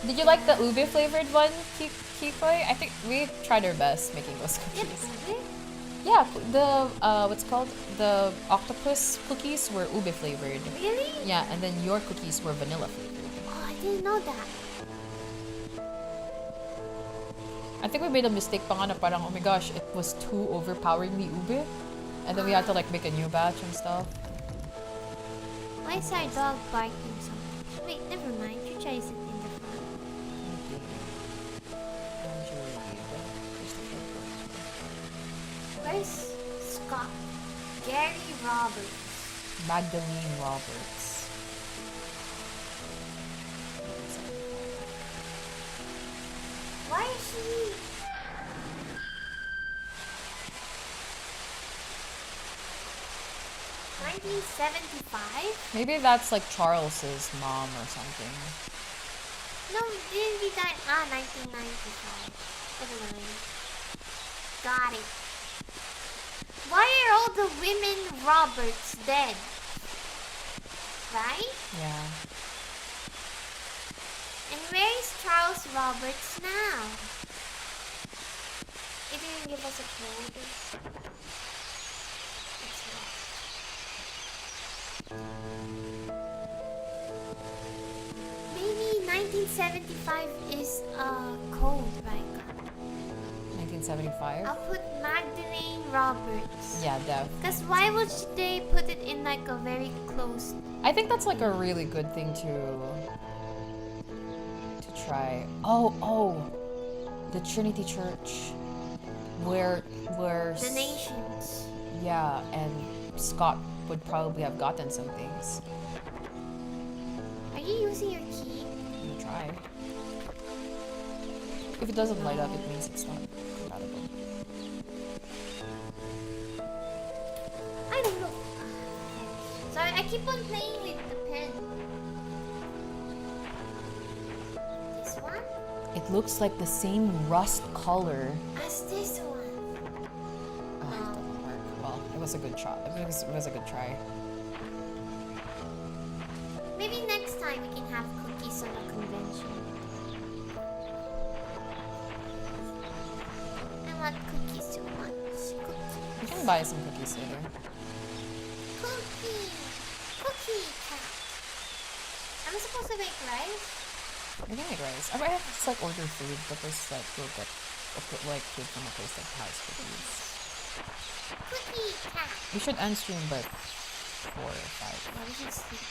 Did you like the ube flavored one, Kikoi? I think we tried our best making those cookies. Yeah, the what's it called? The octopus cookies were ube flavored. Really? Yeah, and then your cookies were vanilla flavored. Oh, I didn't know that. I think we made a mistake pa nga na parang, oh my gosh, it was too overpoweringly ube. And then we had to like make a new batch and stuff. Why is our dog barking something? Wait, never mind. You try to sit in the front. Where's Scott? Gary Roberts. Magdalene Roberts. Why is she... $1975? Maybe that's like Charles's mom or something. No, didn't he die? 1995. Never mind. Got it. Why are all the women Roberts dead? Right? Yeah. And where is Charles Roberts now? It didn't give us a code. It's lost. Maybe 1975 is a code, right? 1975? I'll put Magdalene Roberts. Yeah, def. Because why would they put it in like a very close... I think that's like a really good thing to try. Oh, the Trinity Church, where The Nations. yeah, and Scott would probably have gotten some things. Are you using your key? I'm gonna try. If it doesn't light up, it means it's not compatible. I don't know. Sorry, I keep on playing with the pen. This one? It looks like the same rust color. As this one. Oh, it doesn't work. Well, it was a good try. It was a good try. Maybe next time we can have cookies on a convention. I want cookies so much. We can buy some cookies later. Cookie cat. Am I supposed to make rice? We can make rice. I might have to just like order food, but this like we'll get like food from a place that has cookies. Cookie cat. We should end stream by 4 or 5. Yeah, we should sleep.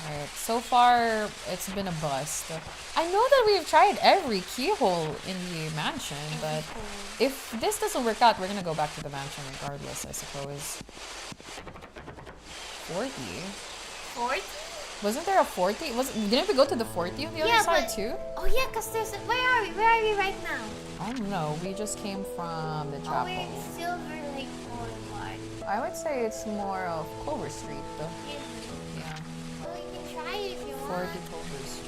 Alright, so far it's been a bust. I know that we've tried every keyhole in the mansion, but if this doesn't work out, we're gonna go back to the mansion regardless, I suppose. 40? 40? Wasn't there a 40? Didn't we go to the 40 on the other side too? Oh yeah, cause there's where are we? Where are we right now? I don't know. We just came from the Oh, chapel. we're in Silver Lake Boulevard. I would say it's more of Clover Street though. Yeah. Well, you can try it if you 40 want. Clover Street.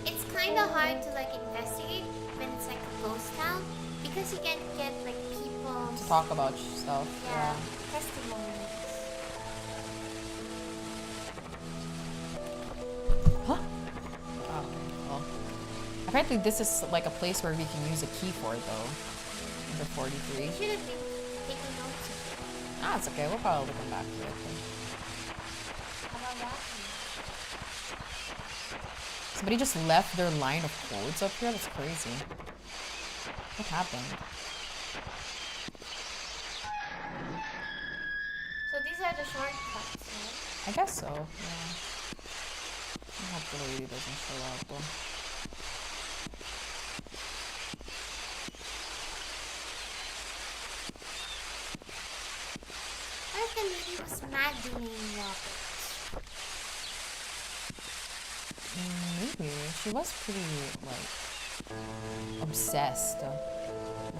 It's kind of hard to like investigate when it's like a ghost town because you can get like people To talk about stuff. yeah, testimonies. Huh? Oh, well. Apparently this is like a place where we can use a key for it though. Number 43. You should have been taking notes of it. Ah, it's okay. We'll probably come back to it. How about that? Somebody just left their line of codes up here? That's crazy. What happened? So these are the shortcuts, right? I guess so, yeah. I hope the lady doesn't show up though. I think the lady was Magdalene Roberts. Maybe. She was pretty, like, obsessed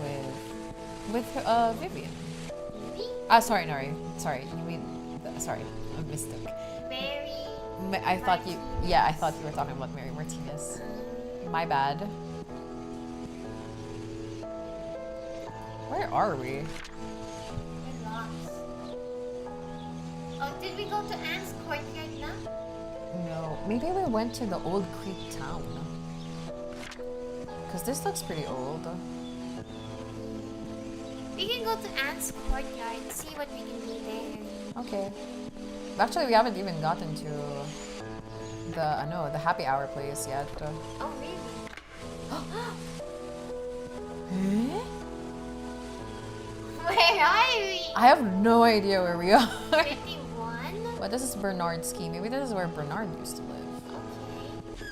with Vivian. Maybe? Sorry, Nari. Sorry, you mean, sorry, I mistake. Very. I thought you, yeah, I thought you were talking about Mary Martinez. My bad. Where are we? We're lost. Oh, did we go to Anne's courtyard now? No, maybe we went to the old Creek town. Cause this looks pretty old. We can go to Anne's courtyard and see what we can do there. Okay. Actually, we haven't even gotten to the happy hour place yet. Oh, really? Eh? Where are we? I have no idea where we are. 51? But this is Bernard's ski. Maybe this is where Bernard used to live. Okay.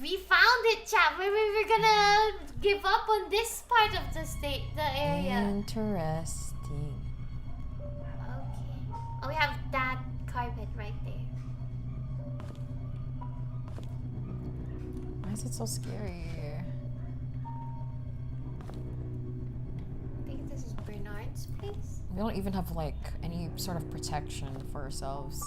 We found it, chat. We're gonna give up on this part of the area. Interesting. Okay. Oh, we have that carpet right there. Why is it so scary? I think this is Bernard's place. We don't even have like any sort of protection for ourselves.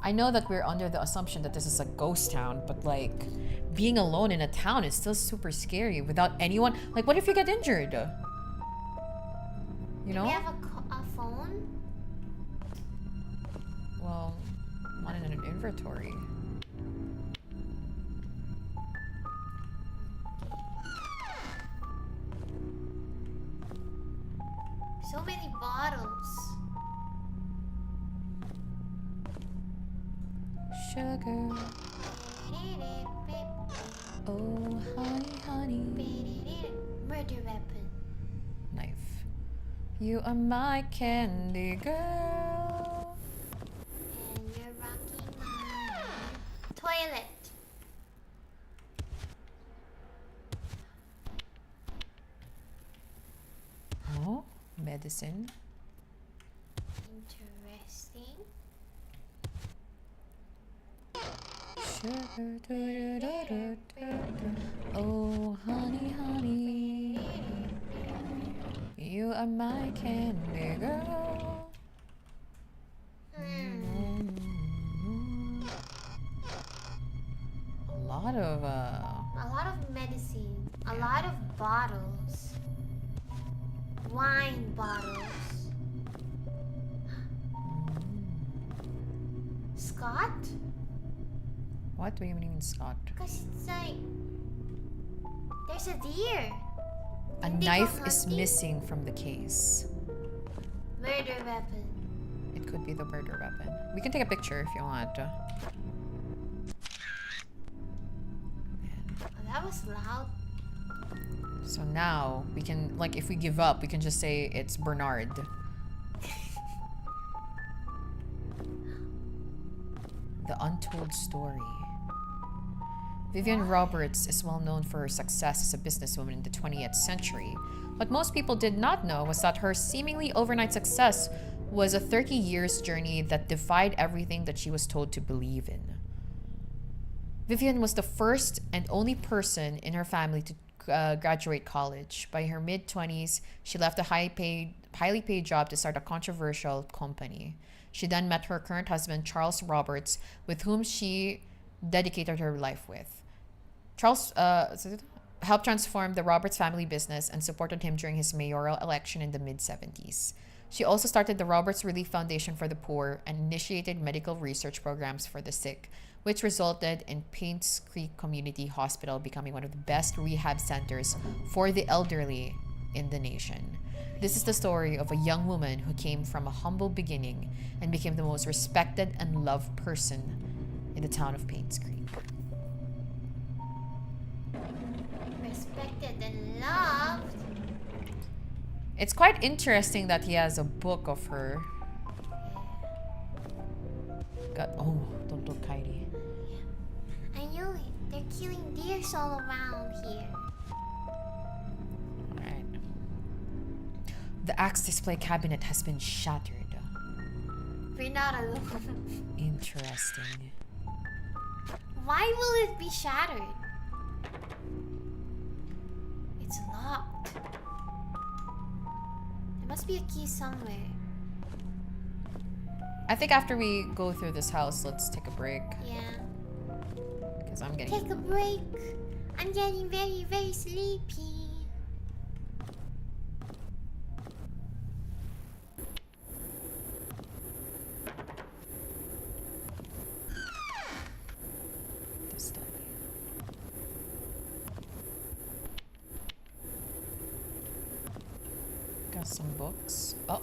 I know that we're under the assumption that this is a ghost town, but like being alone in a town is still super scary without anyone. Like, what if you get injured? You know? Do we have a phone? Well, not in an inventory. So many bottles. Sugar. Oh, honey, honey. Murder weapon. Knife. You are my candy girl. And you're rocking my toilet. Oh, medicine. Interesting. Sugar. Oh, honey, honey. You are my candy girl. A lot of medicine. A lot of bottles. Wine bottles. Scott? What do you mean, Scott? Because it's like... There's a deer. A Did they go knife is hunting? missing from the case. Murder weapon. It could be the murder weapon. We can take a picture if you want. Oh, that was loud. So now we can, like, if we give up, we can just say it's Bernard. The Untold Story. Vivian Roberts is well known for her success as a businesswoman in the 20th century. What most people did not know was that her seemingly overnight success was a 30 years journey that defied everything that she was told to believe in. Vivian was the first and only person in her family to graduate college. By her mid-20s, she left a highly paid job to start a controversial company. She then met her current husband, Charles Roberts, with whom she dedicated her life with. Charles helped transform the Roberts family business and supported him during his mayoral election in the mid-70s. She also started the Roberts Relief Foundation for the Poor and initiated medical research programs for the sick, which resulted in Paints Creek Community Hospital becoming one of the best rehab centers for the elderly in the nation. This is the story of a young woman who came from a humble beginning and became the most respected and loved person in the town of Paints Creek. Respected and loved. It's quite interesting that he has a book of her. Oh, don't look Kairi. I knew it. They're killing deers all around here. Alright. The axe display cabinet has been shattered. We're not alone. Interesting. Why will it be shattered? It's locked. There must be a key somewhere. I think after we go through this house, let's take a break. Yeah. Because I'm getting... Take a break. I'm getting very, very sleepy. the study. Got some books. Oh,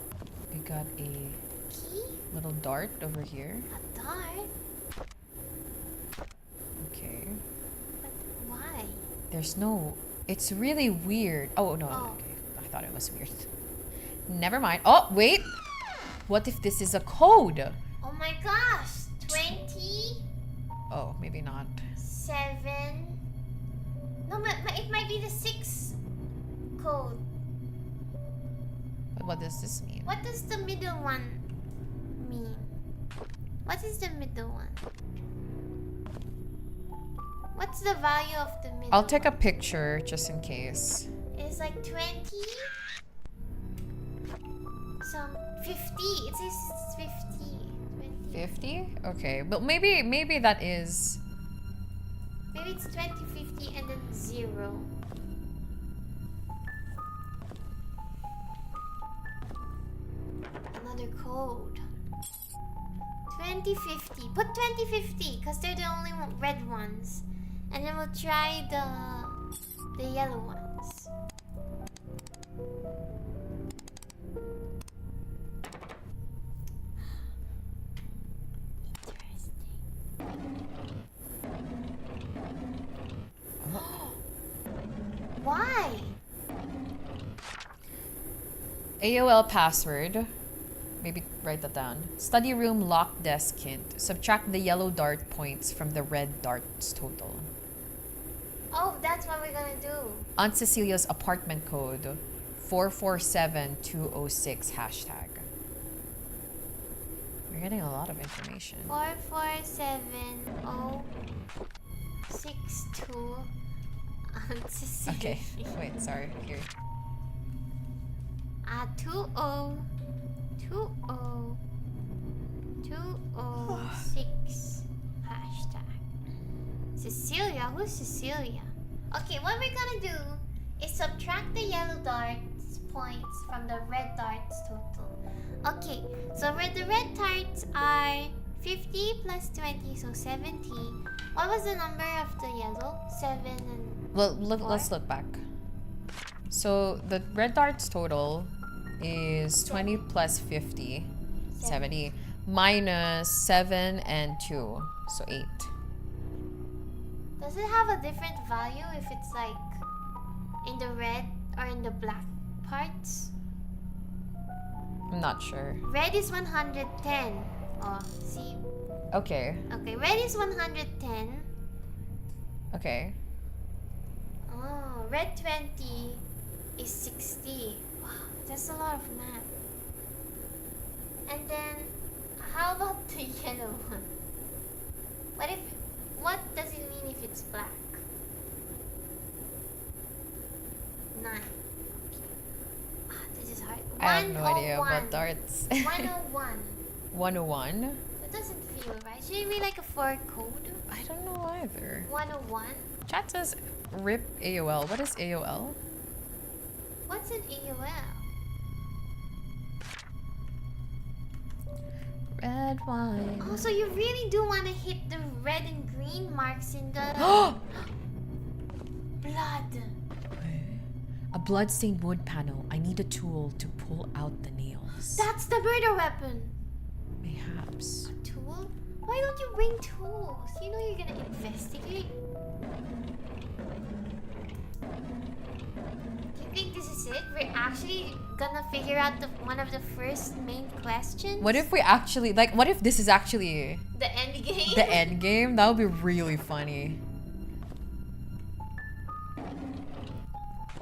we got a Key? little dart over here. A dart? Okay. But why? There's no... It's really weird. Oh, no. Oh. Okay. I thought it was weird. Never mind. Oh, wait. What if this is a code? Oh my gosh! 20? Oh, maybe not. 7? No, but it might be the 6 code. But what does this mean? What does the middle one mean? What is the middle one? What's the value of the middle I'll take a one? picture just in case. It's like 20? Some 50. It says it's 50. 20. 50? Okay. But maybe that is... Maybe it's 20, 50, and then 0. Another code. 2050. Put 2050 because they're the only red ones. And then we'll try the yellow ones. Why? AOL password. Maybe write that down. Study room locked desk hint. Subtract the yellow dart points from the red darts total. Oh, that's what we're gonna do. Aunt Cecilia's apartment code. 447206 hashtag. We're getting a lot of information. 447062. Okay. Wait, sorry. Here. 20206 hashtag. Cecilia? Who's Cecilia? Okay, what we're gonna do is subtract the yellow darts points from the red darts total. Okay, so the red darts are 50 plus 20, so 70. What was the number of the yellow? 7 and Well, 4? let's look back. So the red darts total is 20 plus 50, 70, minus 7 and 2, so 8. Does it have a different value if it's like in the red or in the black parts? I'm not sure. Red is 110. Oh, see? Okay. Okay, red is 110. Okay. Oh, red 20 is 60. Wow, that's a lot of math. And then, how about the yellow one? What does it mean if it's black? 9. Okay. This is hard. I have no idea about darts. 101. 101? That doesn't feel right. Should it be like a 4 code? I don't know either. 101? Chat says RIP AOL. What is AOL? What's an AOL? Red wine. Oh, so you really do want to hit the red and green marks in the blood. A bloodstained wood panel. I need a tool to pull out the nails. That's the murder weapon. Mayhaps. A tool? Why don't you bring tools? You know you're gonna investigate. Do you think this is it? We're actually gonna figure out one of the first main questions? What if we actually, like, what if this is actually the end game? the end game? That would be really funny.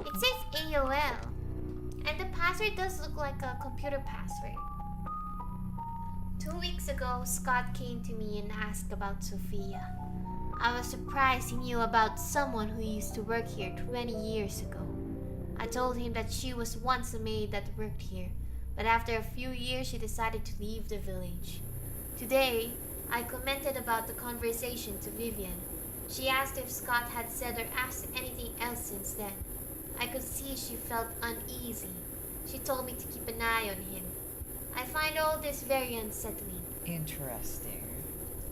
It says AOL. And the password does look like a computer password. 2 weeks ago, Scott came to me and asked about Sophia. I was surprised he knew about someone who used to work here 20 years ago. I told him that she was once a maid that worked here, but after a few years she decided to leave the village. Today, I commented about the conversation to Vivian. She asked if Scott had said or asked anything else since then. I could see she felt uneasy. She told me to keep an eye on him. I find all this very unsettling. Interesting.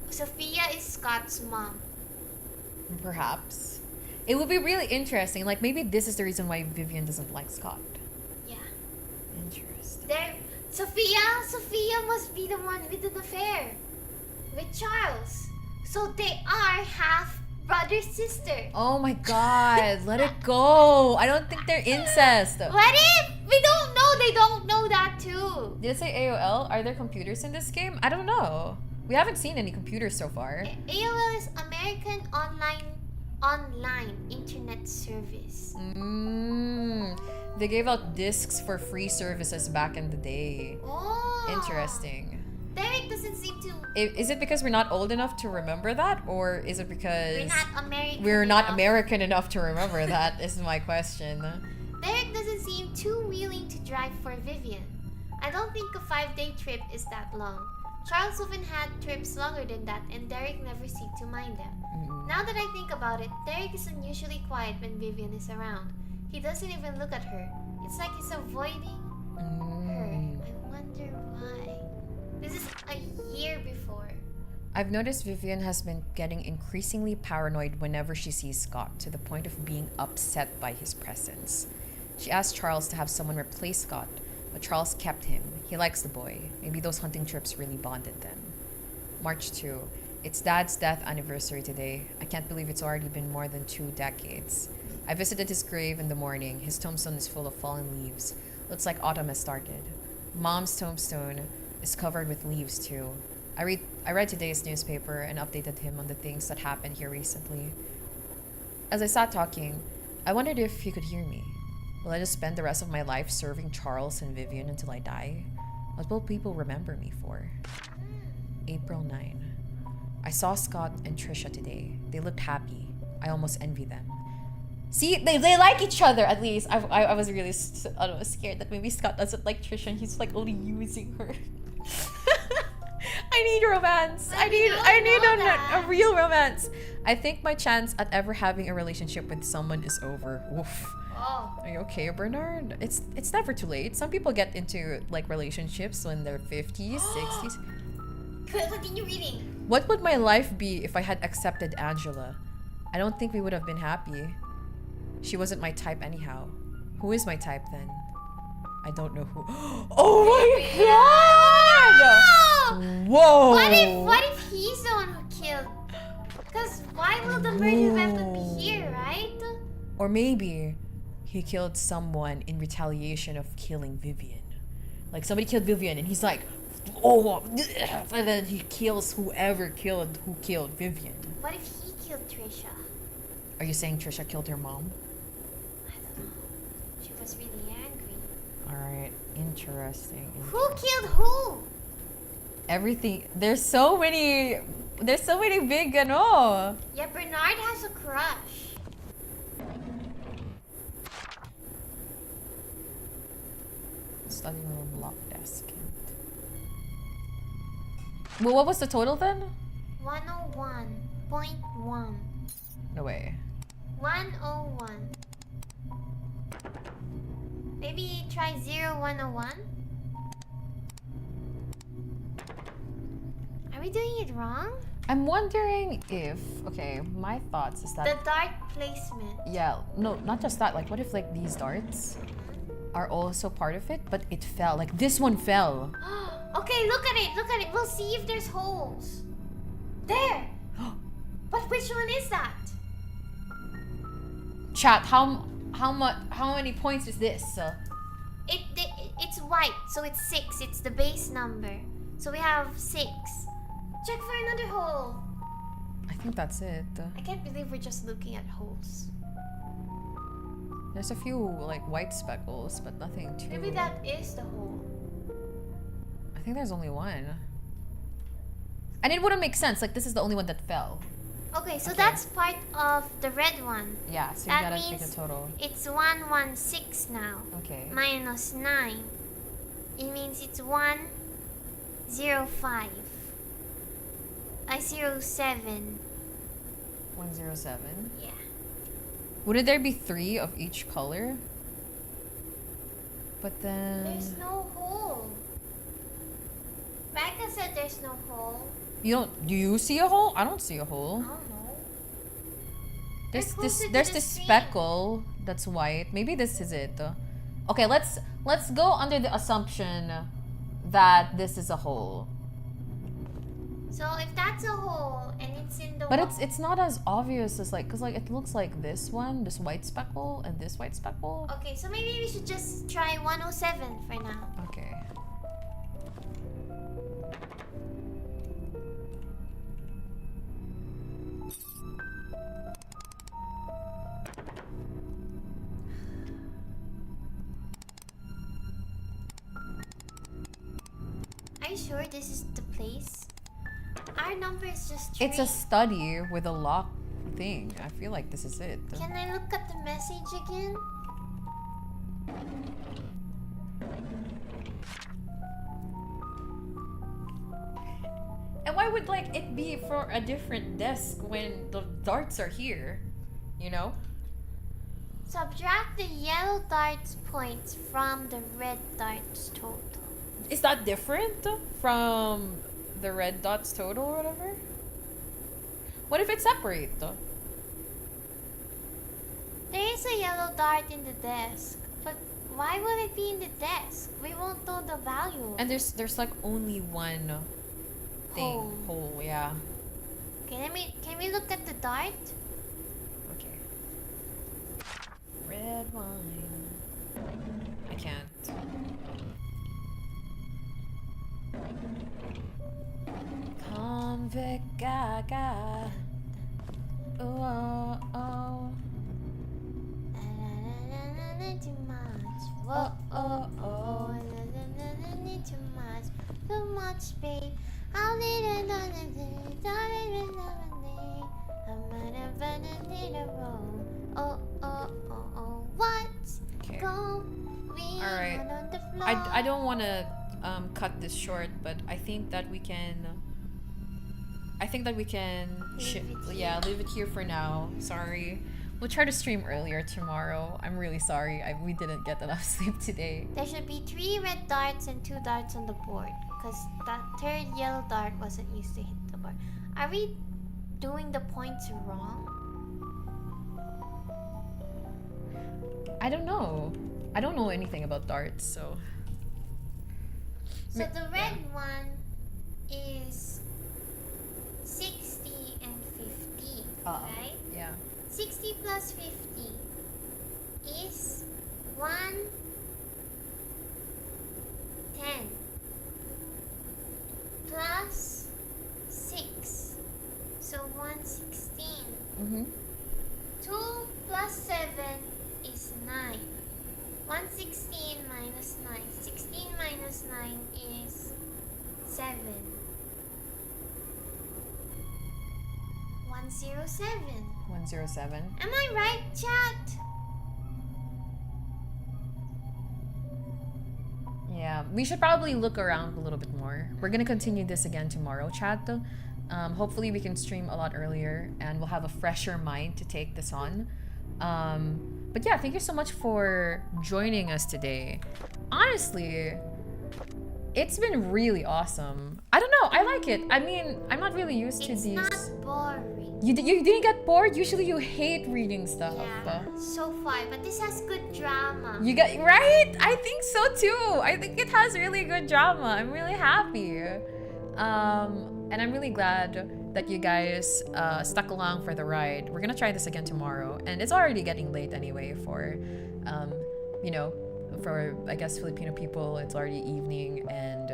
Sophia is Scott's mom. Perhaps. It would be really interesting. Like, maybe this is the reason why Vivian doesn't like Scott. Yeah. Interesting. Sophia must be the one with an affair with Charles. So they are half brother sister. Oh my god, let it go. I don't think they're incest. What if we don't know? They don't know that too. Did it say AOL? Are there computers in this game? I don't know. We haven't seen any computers so far. AOL is American Online Internet Service. They gave out discs for free services back in the day. Oh. Interesting. Derek doesn't seem to. Is it because we're not old enough to remember that? Or is it because we're not American enough to remember that? Is my question. Derek doesn't seem too willing to drive for Vivian. I don't think a 5-day trip is that long. Charles often had trips longer than that, and Derek never seemed to mind them. Now that I think about it, Derek is unusually quiet when Vivian is around. He doesn't even look at her. It's like he's avoiding her. I wonder why. This is a year before. I've noticed Vivian has been getting increasingly paranoid whenever she sees Scott, to the point of being upset by his presence. She asked Charles to have someone replace Scott, but Charles kept him. He likes the boy. Maybe those hunting trips really bonded them. March 2. It's Dad's death anniversary today. I can't believe it's already been more than 2 decades. I visited his grave in the morning. His tombstone is full of fallen leaves. Looks like autumn has started. Mom's tombstone is covered with leaves too. I read today's newspaper and updated him on the things that happened here recently. As I sat talking, I wondered if he could hear me. Will I just spend the rest of my life serving Charles and Vivian until I die? What will people remember me for? April 9. I saw Scott and Trisha today. They looked happy. I almost envy them. See, they like each other at least. I was really scared that maybe Scott doesn't like Trisha and he's like only using her. I need romance. I need a real romance. I think my chance at ever having a relationship with someone is over. Oof. Oh. Are you okay, Bernard? It's never too late. Some people get into like relationships when they're 50s, 60s. Continue reading. What would my life be if I had accepted Angela? I don't think we would have been happy. She wasn't my type anyhow. Who is my type then? I don't know who. Oh my god! Whoa! What if he's the one who killed? Because why will the murder weapon be here, right? Or maybe he killed someone in retaliation of killing Vivian. Like somebody killed Vivian and he's like, oh, and then he kills who killed Vivian. What if he killed Trisha? Are you saying Trisha killed her mom? I don't know. She was really angry. Alright, interesting. Who killed who? Everything. There's so many big ano. Yeah, Bernard has a crush. Study room lock desk. Well, what was the total then? 101.1. No way. 101. Maybe try 0101? Are we doing it wrong? I'm wondering if, okay, my thoughts is that The dart placement. yeah, no, not just that. Like, what if like these darts are also part of it, but it fell. Like this one fell. Okay, look at it. Look at it. We'll see if there's holes. There. But which one is that? Chat, how many points is this? It's white, so it's 6. It's the base number. So we have 6. Check for another hole. I think that's it. I can't believe we're just looking at holes. There's a few like white speckles, but nothing too. Maybe that is the hole. I think there's only one. And it wouldn't make sense. Like this is the only one that fell. Okay, so that's part of the red one. Yeah, so you That gotta take means a total. It's 116 now. Okay. Minus 9. It means it's 105. 07. 107. Yeah. Wouldn't there be 3 of each color? But then There's no hole. Becca said there's no hole. you don't. Do you see a hole? I don't see a I hole. don't know. There's They're closer to There's the this screen. speckle that's white. Maybe this is it. Okay, let's go under the assumption that this is a hole. So if that's a hole and it's in the But wall, it's not as obvious as like, cause like it looks like this one, this white speckle, and this white speckle. okay, so maybe we should just try 107 for now. Okay. Are you sure this is the place? Our number is just 3. It's a study with a lock thing. I feel like this is it. Can I look at the message again? And why would like it be for a different desk when the darts are here? You know? Subtract the yellow darts points from the red darts total. Is that different from the red dots total or whatever? What if it's separate? There is a yellow dart in the desk, but why will it be in the desk? We won't know the value. And there's like only one thing. Hole, yeah. Okay, can we look at the dart? Okay. Red wine. I can't. Convict gaga. Oh, oh. Too much. Whoa, oh, oh. Too much. Too much, babe. How did I know Oh, oh, oh, oh. What's Okay. going Alright. on the floor? I don't want to cut this short, but I think that we can. Leave it yeah, leave it here for now. Sorry. We'll try to stream earlier tomorrow. I'm really sorry. We didn't get enough sleep today. There should be 3 red darts and 2 darts on the board. because the third yellow dart wasn't used to hit the bar. Are we doing the points wrong? I don't know. I don't know anything about darts, so. So the red one is 60 and 50, right? Yeah. 60 plus 50 is 110 plus 6, so 116. Mm-hmm. 2 plus 7 is 9. 116 minus 9. 16 minus 9 is 7. 107. 107. Am I right, chat? Yeah, we should probably look around a little bit more. We're gonna continue this again tomorrow, chat. Hopefully we can stream a lot earlier and we'll have a fresher mind to take this on. But yeah, thank you so much for joining us today. Honestly, it's been really awesome. I don't know, I like it. I mean, I'm not really used to It's these. not boring. You didn't get bored? Usually you hate reading stuff. Yeah, so far, but this has good drama. You got right? I think so too. I think it has really good drama. I'm really happy. And I'm really glad that you guys stuck along for the ride. We're gonna try this again tomorrow, and it's already getting late anyway for, for I guess Filipino people. It's already evening, and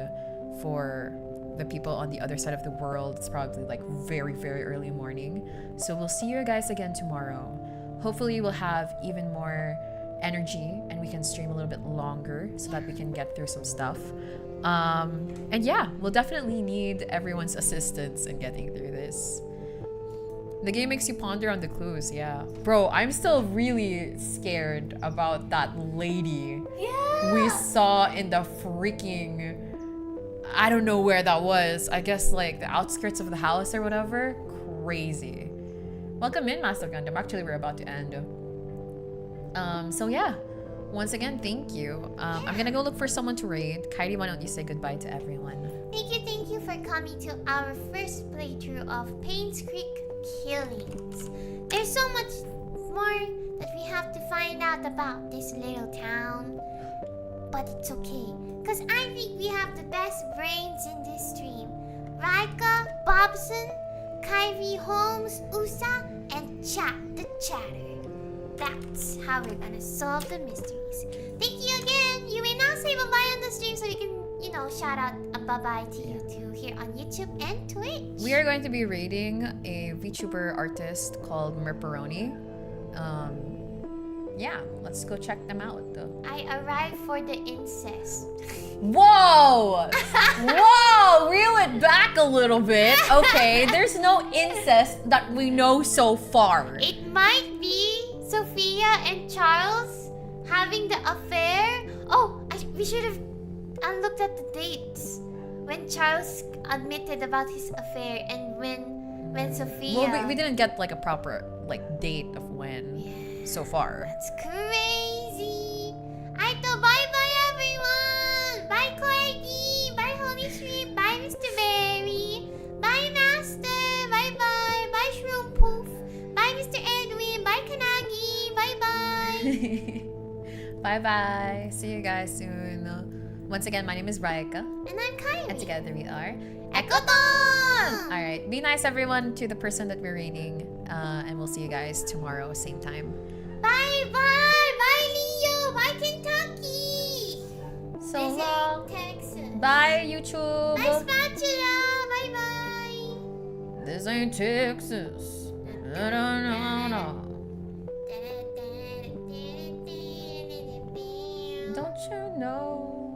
for the people on the other side of the world, it's probably like very, very early morning. So we'll see you guys again tomorrow. Hopefully we'll have even more energy and we can stream a little bit longer so that we can get through some stuff. And yeah, we'll definitely need everyone's assistance in getting through this. The game makes you ponder on the clues, yeah. Bro, I'm still really scared about that lady we saw in the freaking... I don't know where that was. I guess like the outskirts of the house or whatever. Crazy. Welcome in, Master Gundam. Actually, we're about to end. So yeah. Once again, thank you. I'm gonna go look for someone to raid. Kairi, why don't you say goodbye to everyone? Thank you for coming to our first playthrough of Payne's Creek Killings. There's so much more that we have to find out about this little town. But it's okay, because I think we have the best brains in this stream. Raika, Bobson, Kairi, Holmes, Usa, and Chat the Chatter. That's how we're gonna solve the mysteries. Thank you again. You may now say bye-bye on the stream so we can, shout out a bye-bye to you two here on YouTube and Twitch. We are going to be raiding a VTuber artist called Merperoni. Yeah, let's go check them out. I arrived for the incest. Whoa! Whoa! Reel it back a little bit. Okay, there's no incest that we know so far. It might be Sophia and Charles having the affair. Oh, we should have looked at the dates when Charles admitted about his affair and when Sophia. Well, we didn't get like a proper date of when so far. That's crazy. Aito, bye-bye everyone. Bye Corgi. Bye Holy Street. Bye Mr. Berry. Bye Master. Bye-bye. Bye Shroom Poof. Bye Mr. Edwin. Bye Kanagi. Bye-bye. Bye-bye. See you guys soon. Once again, my name is Raika. And I'm Kairi. And together we are Ecotone! Alright, be nice everyone to the person that we're raiding. And we'll see you guys tomorrow, same time. Bye-bye! Bye Leo! Bye Kentucky! So This long. ain't Texas. Bye YouTube. Bye Spatula! Bye-bye! This ain't Texas. No. Don't you know?